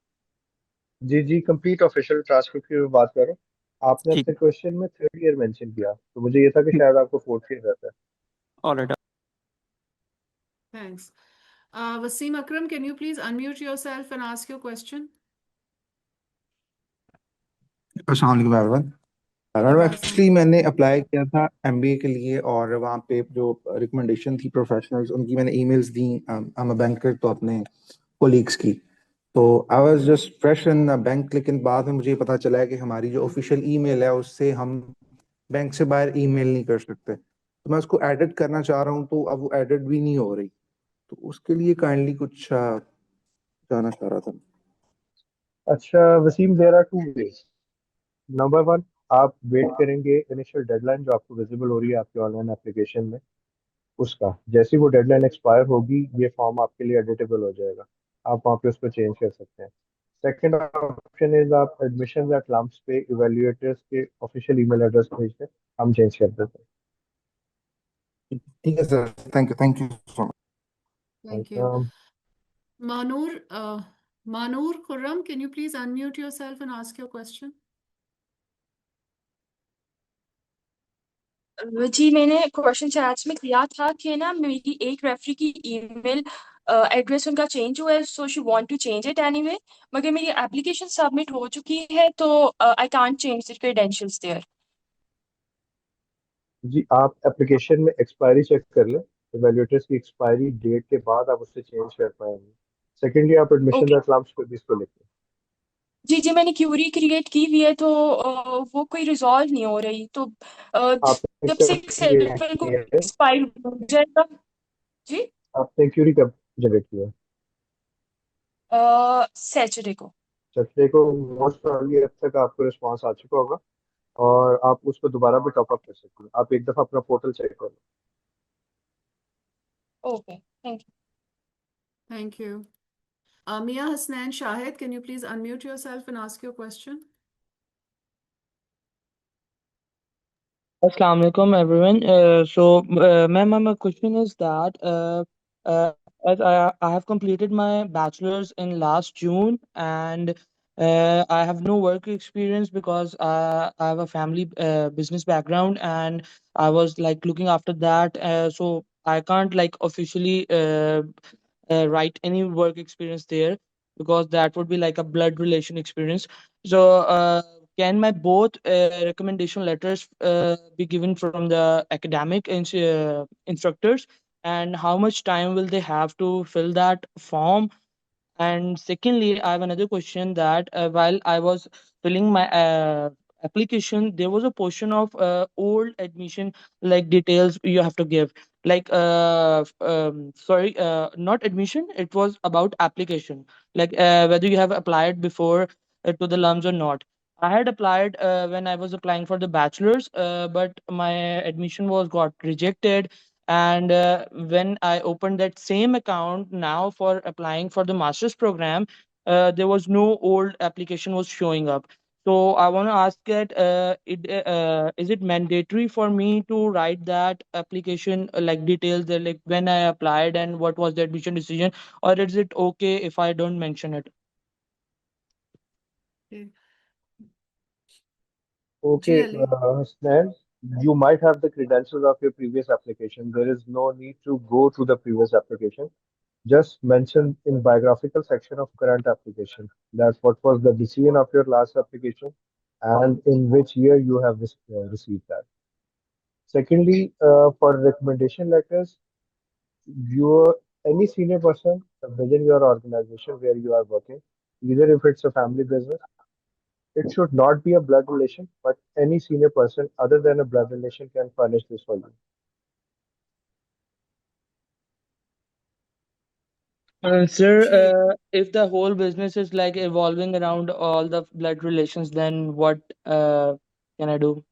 जी जी, कंप्लीट ऑफिशियल ट्रांसक्रिप्ट की मैं बात कर रहा हूँ। आपने ठीक अपने क्वेश्चन में थर्ड ईयर मेंशन किया, तो मुझे ये था कि है, शायद आपको फोर्थ ईयर रहता है। Alright. thanks. Wasim Akram, can you please unmute yourself and ask your question? अस्सलाम वालेकुम एवरीवन। मैडम एक्चुअली मैंने अप्लाई किया था एमबीए के लिए, और वहाँ पे जो रिकमेंडेशन थी प्रोफेशनल्स उनकी मैंने emails the. I am banker, तो अपने कोलीग्स की। तो I was just fresh in bank, लेकिन बाद में मुझे पता चला है कि हमारी जो ऑफिशियल ईमेल है उससे हम बैंक से बाहर ईमेल नहीं कर सकते। तो मैं उसको एडिट करना चाह रहा हूँ, तो अब वो एडिट भी नहीं हो रही। तो उसके लिए काइंडली कुछ जानना चाह रहा था। अच्छा Waseem, there are two ways. Number one, आप वेट करेंगे इनिशियल डेडलाइन जो आपको विजिबल हो रही है आपके ऑनलाइन एप्लीकेशन में, उसका जैसे ही वो डेडलाइन एक्सपायर होगी ये फॉर्म आपके लिए एडिटेबल हो जाएगा, आप वहाँ पे उसको चेंज कर सकते हैं। सेकंड ऑप्शन इज आप एडमिशन एट लम्प्स पे इवेल्युएटर्स के ऑफिशियल ईमेल एड्रेस भेज दें, हम चेंज कर देते ठीक है sir, thank you so much. Thank you. हैं। Manur Khurram, can you please unmute yourself and ask your question? जी मैंने क्वेश्चन चैट में किया था कि ना मेरी एक रेफरी की ईमेल एड्रेस उनका चेंज हुआ है, so she want to change it anyway, मगर मेरी एप्लीकेशन सबमिट हो चुकी है तो I can't change the credentials there. जी, आप एप्लीकेशन में एक्सपायरी चेक कर लें, इवेल्युएटर्स की एक्सपायरी डेट के बाद आप उससे चेंज कर पाएंगे। सेकेंडली आप एडमिशन ओके एट लम्प्स पे भी इसको लिखें। जी जी, मैंने क्यूरी क्रिएट की हुई है तो वो कोई रिजॉल्व नहीं हो रही, तो आपने जब कब 6/7 को किया है? एक्सपायर हो जाएगा। जी आपने क्यूरी कब जनरेट किया? सैटरडे को। सैटरडे को। मोस्ट प्रॉब्ली अब तक आपको रिस्पॉन्स आ चुका होगा और आप उसको दोबारा भी टॉप अप कर सकते हैं। आप एक दफ़ा अपना पोर्टल चेक कर लो। Okay thank you. Thank you. Mia Hasnain Shahid, can you please unmute yourself and ask your question? Assalamu alaikum, everyone. Ma'am, my question is that as I have completed my bachelor's in last June, and I have no work experience because I have a family business background, and I was like looking after that. So I can't like officially write any work experience there because that would be like a blood relation experience. So can my both recommendation letters be given from the academic instructors, and how much time will they have to fill that form? And secondly, I have another question that while I was filling my application, there was a portion of old admission like details you have to give. Like, sorry, not admission, it was about application. Like, whether you have applied before to the LUMS or not. I had applied when I was applying for the bachelor's, but my admission was got rejected, and when I opened that same account now for applying for the master's program, there was no old application was showing up. So I want to ask that is it mandatory for me to write that application like details like when I applied and what was the admission decision, or is it okay if I don't mention it? Okay. Okay, Ali. Hasnain, you might have the credentials of your previous application. There is no need to go to the previous application. Just mention in biographical section of current application that what was the decision of your last application and in which year you have received that. Secondly, for recommendation letters, your any senior person within your organization where you are working, either if it's a family business It should not be a blood relation, but any senior person other than a blood relation can furnish this for you. Sir, if the whole business is like evolving around all the blood relations, then what can I do?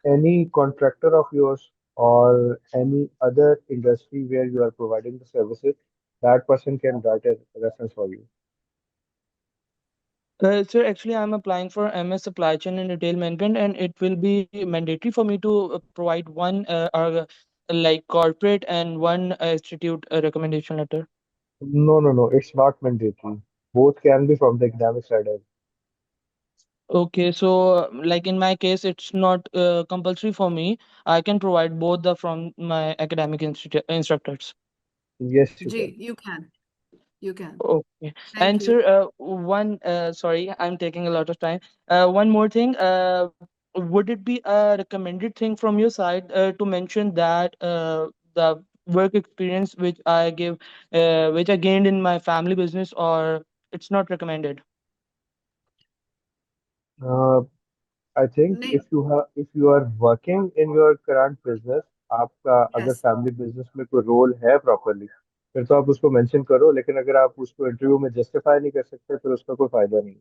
Any contractor of yours or any other industry where you are providing the services, that person can write a reference for you. Sir, actually, I'm applying for MS Supply Chain and Retail Management, and it will be mandatory for me to provide one like corporate and one institute recommendation letter. No, it's not mandatory. Both can be from the academic side as Okay, so like in my case, it's not compulsory for me. I can provide both the from my academic instructors. yes, you Ji, can. you can. You can. Okay. Thank And you. sir, sorry, I'm taking a lot of time. One more thing. Would it be a recommended thing from your side to mention that the work experience which I gained in my family business, or it's not recommended? Uh, I think नहीं, if you are working in your current business, आपका अगर yes. Family business में कोई role है properly, फिर तो आप उसको मेंशन करो, लेकिन अगर आप उसको इंटरव्यू में जस्टिफाई नहीं कर सकते फिर उसका कोई फायदा नहीं।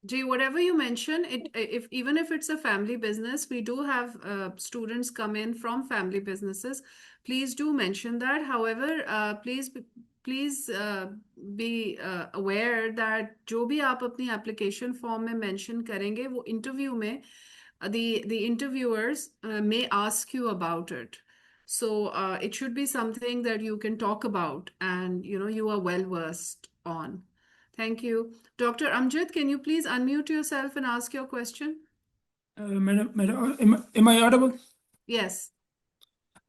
Jay, whatever you mention, if even if it's a family business, we do have students come in from family businesses. Please do mention that. However, please be aware that जो भी आप अपनी application form में mention करेंगे, वो interview में the interviewers may ask you about it. So it should be something that you can talk about and you are well versed on. Thank you. Dr. Amjad, can you please unmute yourself and ask your question? Madam, am I audible? Yes.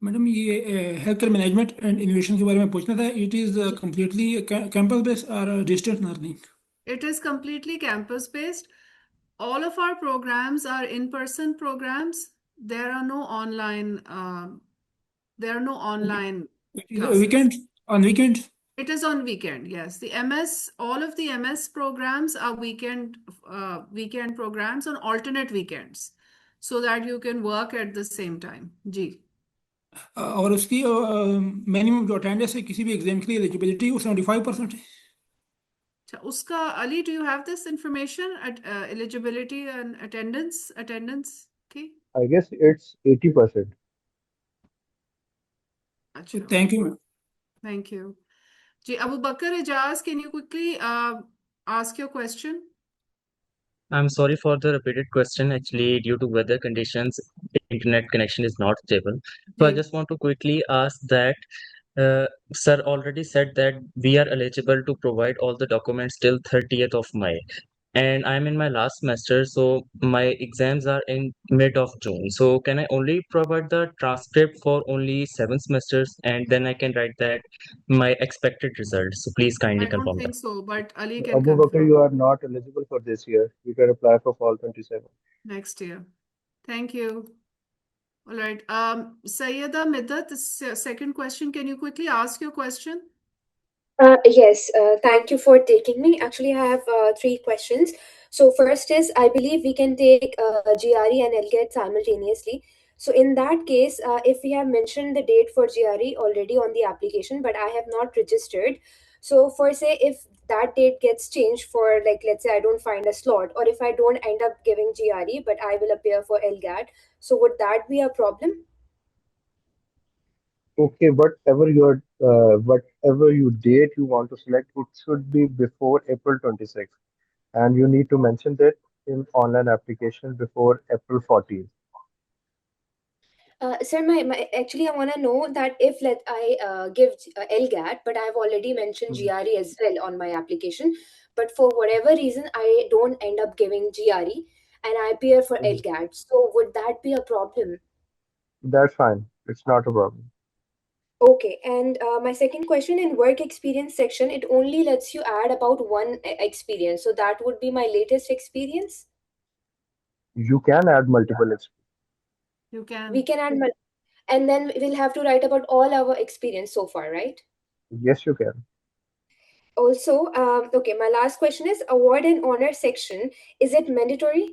Madam ये health care management and innovation के बारे में पूछना था it is completely campus based or distance learning? It is completely campus based. All of our programs are in-person programs. There are no online It is a classes. weekend on weekends? It is on weekend, yes. All of the MS programs are weekend programs on alternate weekends, so that you can work at the same time. जी. और उसकी minimum जो attendance है किसी भी exam के लिए eligibility वो 75% है। अच्छा, उसका Ali, do you have this information at eligibility and attendance की? I guess it's 80%. अच्छा. Thank you, ma'am. Thank you. Ji, Abu Bakr Ijaz, can you quickly ask your question? I'm sorry for the repeated question. Actually, due to weather conditions, internet connection is not stable. So I ji. just want to quickly ask that, sir already said that we are eligible to provide all the documents till 30th of May. And I'm in my last semester, so my exams are in mid of June. So can I only provide the transcript for only 7 semesters, and then I can write that my expected results? So please kindly I don't confirm think that. so, but Ali can Abu Bakr, confirm you are not eligible for this year. You can apply for fall 27. next year. Thank you. All right. Sayyida Middat, the second question. Can you quickly ask your question? Yes, thank you for taking me. Actually, I have 3 questions. So first is, I believe we can take GRE and LGAT simultaneously. So in that case, if we have mentioned the date for GRE already on the application, but I have not registered. So for say, if that date gets changed for like, let's say I don't find a slot, or if I don't end up giving GRE, but I will appear for LGAT, so would that be a problem? Okay, whatever you date you want to select, it should be before April 26th, and you need to mention that in online application before April 14th. Sir, actually, I want to know that if I give LGAT, but I've already mentioned GRE as well on my application, but for whatever reason I don't end up giving GRE and I appear for LGAT, so would that be a problem? That's fine. It's not a problem. Okay, and my second question, in work experience section, it only lets you add about one experience, so that would be my latest experience. You can add multiple experiences. You can. We can add, and then we'll have to write about all our experience so far, right? Yes, you can. Also, okay, my last question is award and honor section. Is it mandatory?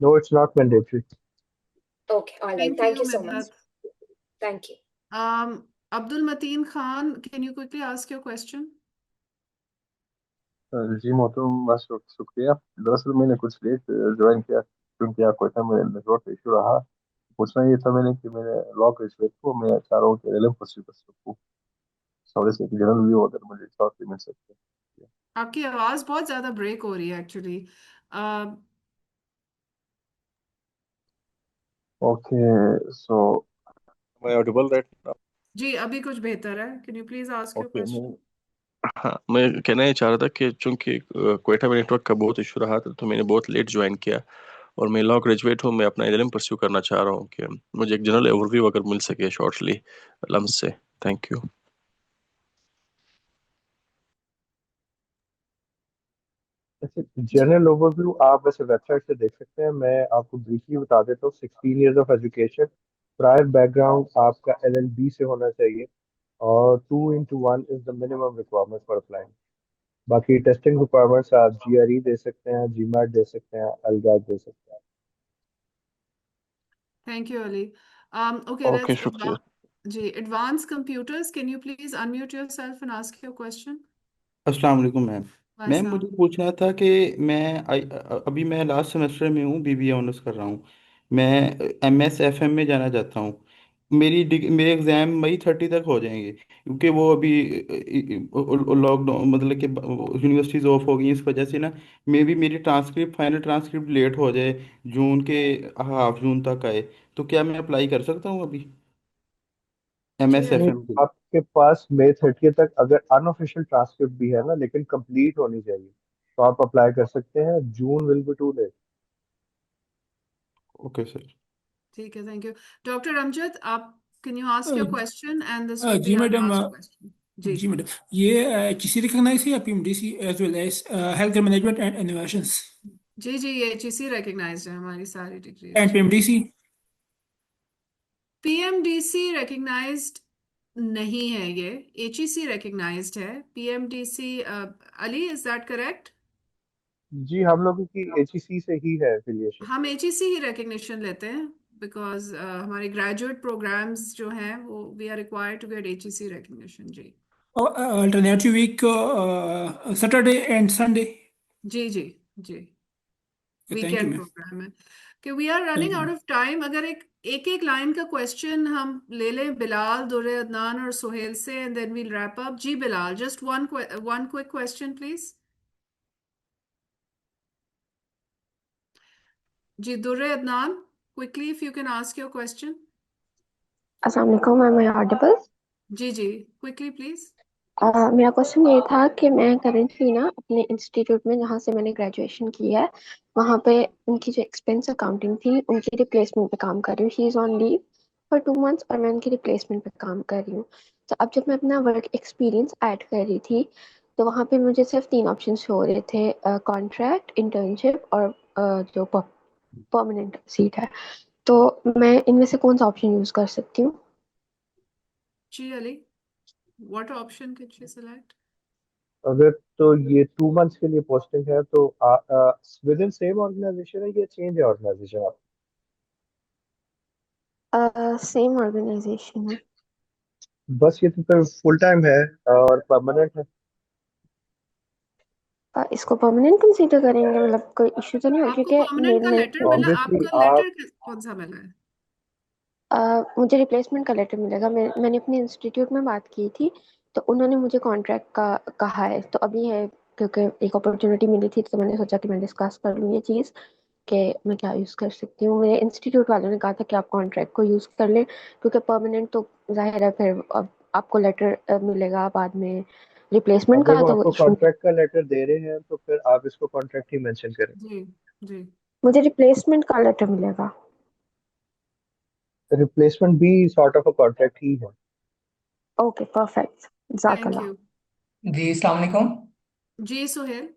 No, it's not mandatory. Okay, all right. Thank you so much. Midhat. Thank you. Abdul Mateen Khan, can you quickly ask your question? जी मोहतरम, बस शुक्रिया। दरअसल मैंने कुछ late join किया क्योंकि आपको था मेरे नेटवर्क इशू रहा। पूछना ये था मैंने कि मैंने लॉ ग्रेजुएट को मैं चाह रहा हूँ कि एलएम परस्यू कर सकूँ। थोड़े से जनरल व्यू अगर मुझे शॉर्ट मिल सकते हैं। आपकी आवाज बहुत ज्यादा ब्रेक हो रही है एक्चुअली। ओके, सो मैं ऑडिबल राइट नाउ? जी अभी कुछ बेहतर है। Can you please ask your okay, question? हाँ, मैं कहना ये चाह रहा था कि चूंकि क्वेटा में नेटवर्क का बहुत इशू रहा था तो मैंने बहुत लेट ज्वाइन किया और मैं लॉ ग्रेजुएट हूँ। मैं अपना एलएलएम परस्यू करना चाह रहा हूँ कि मुझे एक जनरल ओवरव्यू अगर मिल सके शॉर्टली लम्स से। Thank you. जनरल ओवरव्यू आप वैसे वेबसाइट से देख सकते हैं। मैं आपको ब्रीफली बता देता हूँ। 16 years of education, prior background आपका एलएलबी से होना चाहिए और 2:1 is the minimum requirement for applying. बाकी टेस्टिंग रिक्वायरमेंट्स आप जीआरई दे सकते हैं, जीमैट दे सकते हैं, एलगैट दे सकते हैं। Thank you Ali. Okay, okay, let's शुक्रिया। जी advanced computers, can you please unmute yourself and ask your question? अस्सलाम वालेकुम मैम। मैम वालेकुम। मुझे पूछना था कि अभी मैं लास्ट सेमेस्टर में हूँ, बीबीए ऑनर्स कर रहा हूँ। मैं एमएस एफएम में जाना चाहता हूँ। मेरे एग्ज़ाम मई 30 तक हो जाएंगे क्योंकि वो अभी लॉकडाउन मतलब कि यूनिवर्सिटीज़ ऑफ हो गई, इस वजह से ना मे भी मेरी ट्रांसक्रिप्ट फाइनल ट्रांसक्रिप्ट लेट हो जाए, जून के हाफ जून तक आए। तो क्या मैं अप्लाई कर सकता हूँ अभी जी एमएस एफएम के लिए? आपके पास मई 30 तक अगर अनऑफिशियल ट्रांसक्रिप्ट भी है ना, लेकिन कंप्लीट होनी चाहिए, तो आप अप्लाई कर सकते हैं। June will be too late. Okay sir. ठीक है, थैंक यू। डॉक्टर अमजद, आप can you ask your question and this will जी be our madam, last question. जी जी मैडम, ये HEC रिकॉग्नाइज है या PMDC as well as health care management and innovations जी जी ये HEC रिकॉग्नाइज्ड है हमारी सारी degrees. And PMDC? PMDC recognised नहीं है, ये HEC रिकॉग्नाइज्ड है। PMDC Ali, is that correct? जी, हम लोगों की एचईसी से ही है एफिलिएशन। हम HEC ही रिकॉग्निशन लेते हैं बिकॉज हमारे ग्रेजुएट प्रोग्राम्स जो हैं वो we are required to get HEC recognition. जी alternative week Saturday and Sunday? जी जी जी thank you weekend ma'am. Programme है कि we are running out of time. अगर एक एक लाइन का क्वेश्चन हम ले लें बिलाल, दुर्रे, अदनान और सोहेल से, and then we'll wrap up. जी Bilal, just one quick question please. जी Durre, Adnan, quickly if you can ask your question. अस्सलाम वालेकुम, am I audible? जी जी क्विकली प्लीज। मेरा क्वेश्चन ये था कि मैं करेंटली ना अपने इंस्टीट्यूट में जहाँ से मैंने ग्रेजुएशन की है वहाँ पे उनकी जो एक्सपेंस अकाउंटिंग थी उनकी रिप्लेसमेंट पे काम कर रही हूँ। She is on leave for 2 months और मैं उनकी रिप्लेसमेंट पे काम कर रही हूँ। तो अब जब मैं अपना वर्क एक्सपीरियंस ऐड कर रही थी तो वहाँ पे मुझे सिर्फ 3 ऑप्शन हो रहे थे, कॉन्ट्रैक्ट, इंटर्नशिप और जो परमानेंट सीट है। तो मैं इनमें से कौन सा ऑप्शन यूज़ कर सकती हूँ? जी Ali, what option can she select? अगर तो ये 2 मंथ्स के लिए पोस्टिंग है तो विद इन सेम ऑर्गेनाइजेशन है या चेंज है ऑर्गेनाइजेशन आप? सेम ऑर्गेनाइजेशन है। बस ये तो फिर फुल टाइम है और परमानेंट है। इसको परमानेंट कंसीडर करेंगे, मतलब कोई इश्यू तो नहीं हो आपको क्योंकि परमानेंट का लेटर मिला? ऑब्वियसली आपका आप लेटर कौन सा मिला है? मुझे रिप्लेसमेंट का लेटर मिलेगा। मैंने अपने इंस्टीट्यूट में बात की थी तो उन्होंने मुझे कॉन्ट्रैक्ट का कहा है। तो अभी है क्योंकि एक अपॉर्चुनिटी मिली थी तो मैंने सोचा कि मैं डिस्कस कर लूँ ये चीज़ कि मैं क्या यूज़ कर सकती हूँ। मेरे इंस्टीट्यूट वालों ने कहा था कि आप कॉन्ट्रैक्ट को यूज़ कर लें क्योंकि परमानेंट तो जाहिर है फिर अब आपको लेटर मिलेगा बाद में रिप्लेसमेंट अगर का, वो तो वो आपको इशू। कॉन्ट्रैक्ट का लेटर दे रहे हैं तो फिर आप इसको कॉन्ट्रैक्ट ही मेंशन करें। जी जी मुझे रिप्लेसमेंट का लेटर मिलेगा। रिप्लेसमेंट भी सॉर्ट ऑफ अ कॉन्ट्रैक्ट ही है। ओके परफेक्ट, थैंक जज़ाकल्लाह। यू। जी अस्सलाम वालेकुम। जी सुहेल।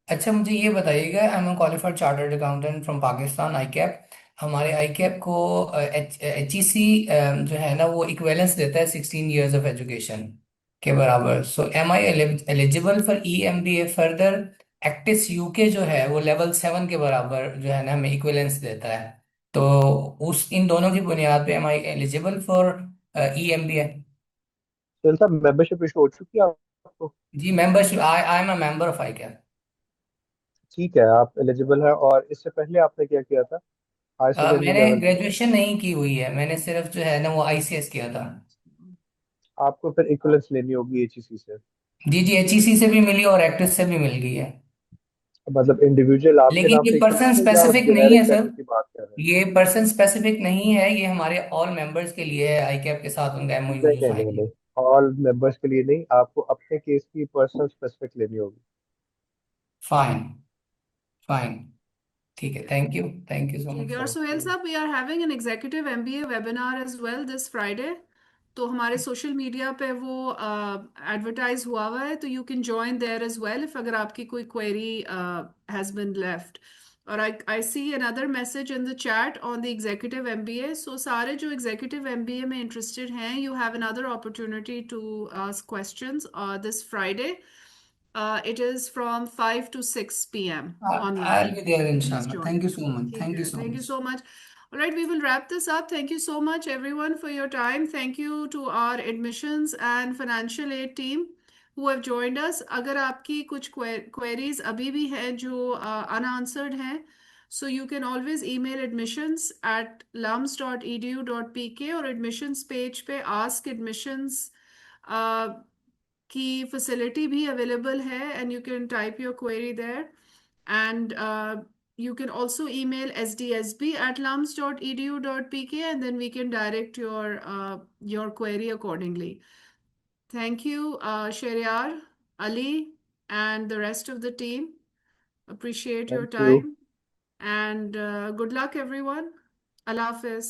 अच्छा मुझे ये बताइएगा, I am qualified chartered accountant from Pakistan, ICAP. हमारे आईकैप को HEC जो है ना वो इक्वेलेंस देता है 16 इयर्स ऑफ एजुकेशन। के बराबर। So am I eligible for EMBA further? एक्टिस यूके जो है वो लेवल 7 के बराबर जो है ना हमें इक्विवेलेंस देता है, तो उस इन दोनों की बुनियाद पे am I eligible for EMBA? Suhail साहब, मेंबरशिप इशू हो चुकी है आपको? जी, membership, I am a member of ICAP। ठीक है, आप एलिजिबल हैं। और इससे पहले आपने क्या किया था हायर सेकेंडरी मैंने लेवल पे? ग्रेजुएशन नहीं की हुई है, मैंने सिर्फ जो है ना वो ICS किया था। आपको फिर इक्विवेलेंस लेनी होगी HEC से। जी जी, HEC से भी मिली और एक्टिस से भी मिल गई है। मतलब इंडिविजुअल आपके लेकिन नाम ये पे पर्सन इक्विवेलेंस है या स्पेसिफिक नहीं है जेनेरिक सर, लेटर की बात कर रहे हैं? ये पर्सन स्पेसिफिक नहीं है, ये हमारे ऑल मेंबर्स के लिए है, ICAP के साथ उनका MOU नहीं जो नहीं साइन नहीं है। नहीं, ऑल मेंबर्स के लिए नहीं, आपको अपने केस की पर्सनल स्पेसिफिक लेनी होगी। फाइन, फाइन, ठीक है, थैंक यू सो ठीक मच है। और for. Suhail sahab, we are having an executive MBA webinar as well this Friday. तो हमारे सोशल मीडिया पे वो एडवर्टाइज हुआ है, तो you can join there as well if अगर आपकी कोई क्वेरी हैज बीन लेफ्ट। और I see another message in the chat on the executive MBA। So सारे जो एग्जीक्यूटिव MBA में इंटरेस्टेड हैं, you have another opportunity to ask questions this Friday. It is from 5 to 6 p.m. I'll online. be there Please inshallah. join. Thank you so much. ठीक Thank you है. so Thank you much. so much. All right, we will wrap this up. Thank you so much, everyone, for your time. Thank you to our admissions and financial aid team who have joined us. अगर आपकी कुछ queries अभी भी हैं जो unanswered हैं, so you can always email admissions@lums.edu.pk और admissions page पे ask admissions की facility भी available है, and you can type your query there. And you can also email sdsb@lums.edu.pk, and then we can direct your query accordingly. Thank you, Sheriar, Ali, and the rest of the team. Appreciate your thank you. time, and good luck, everyone. Allah Hafiz.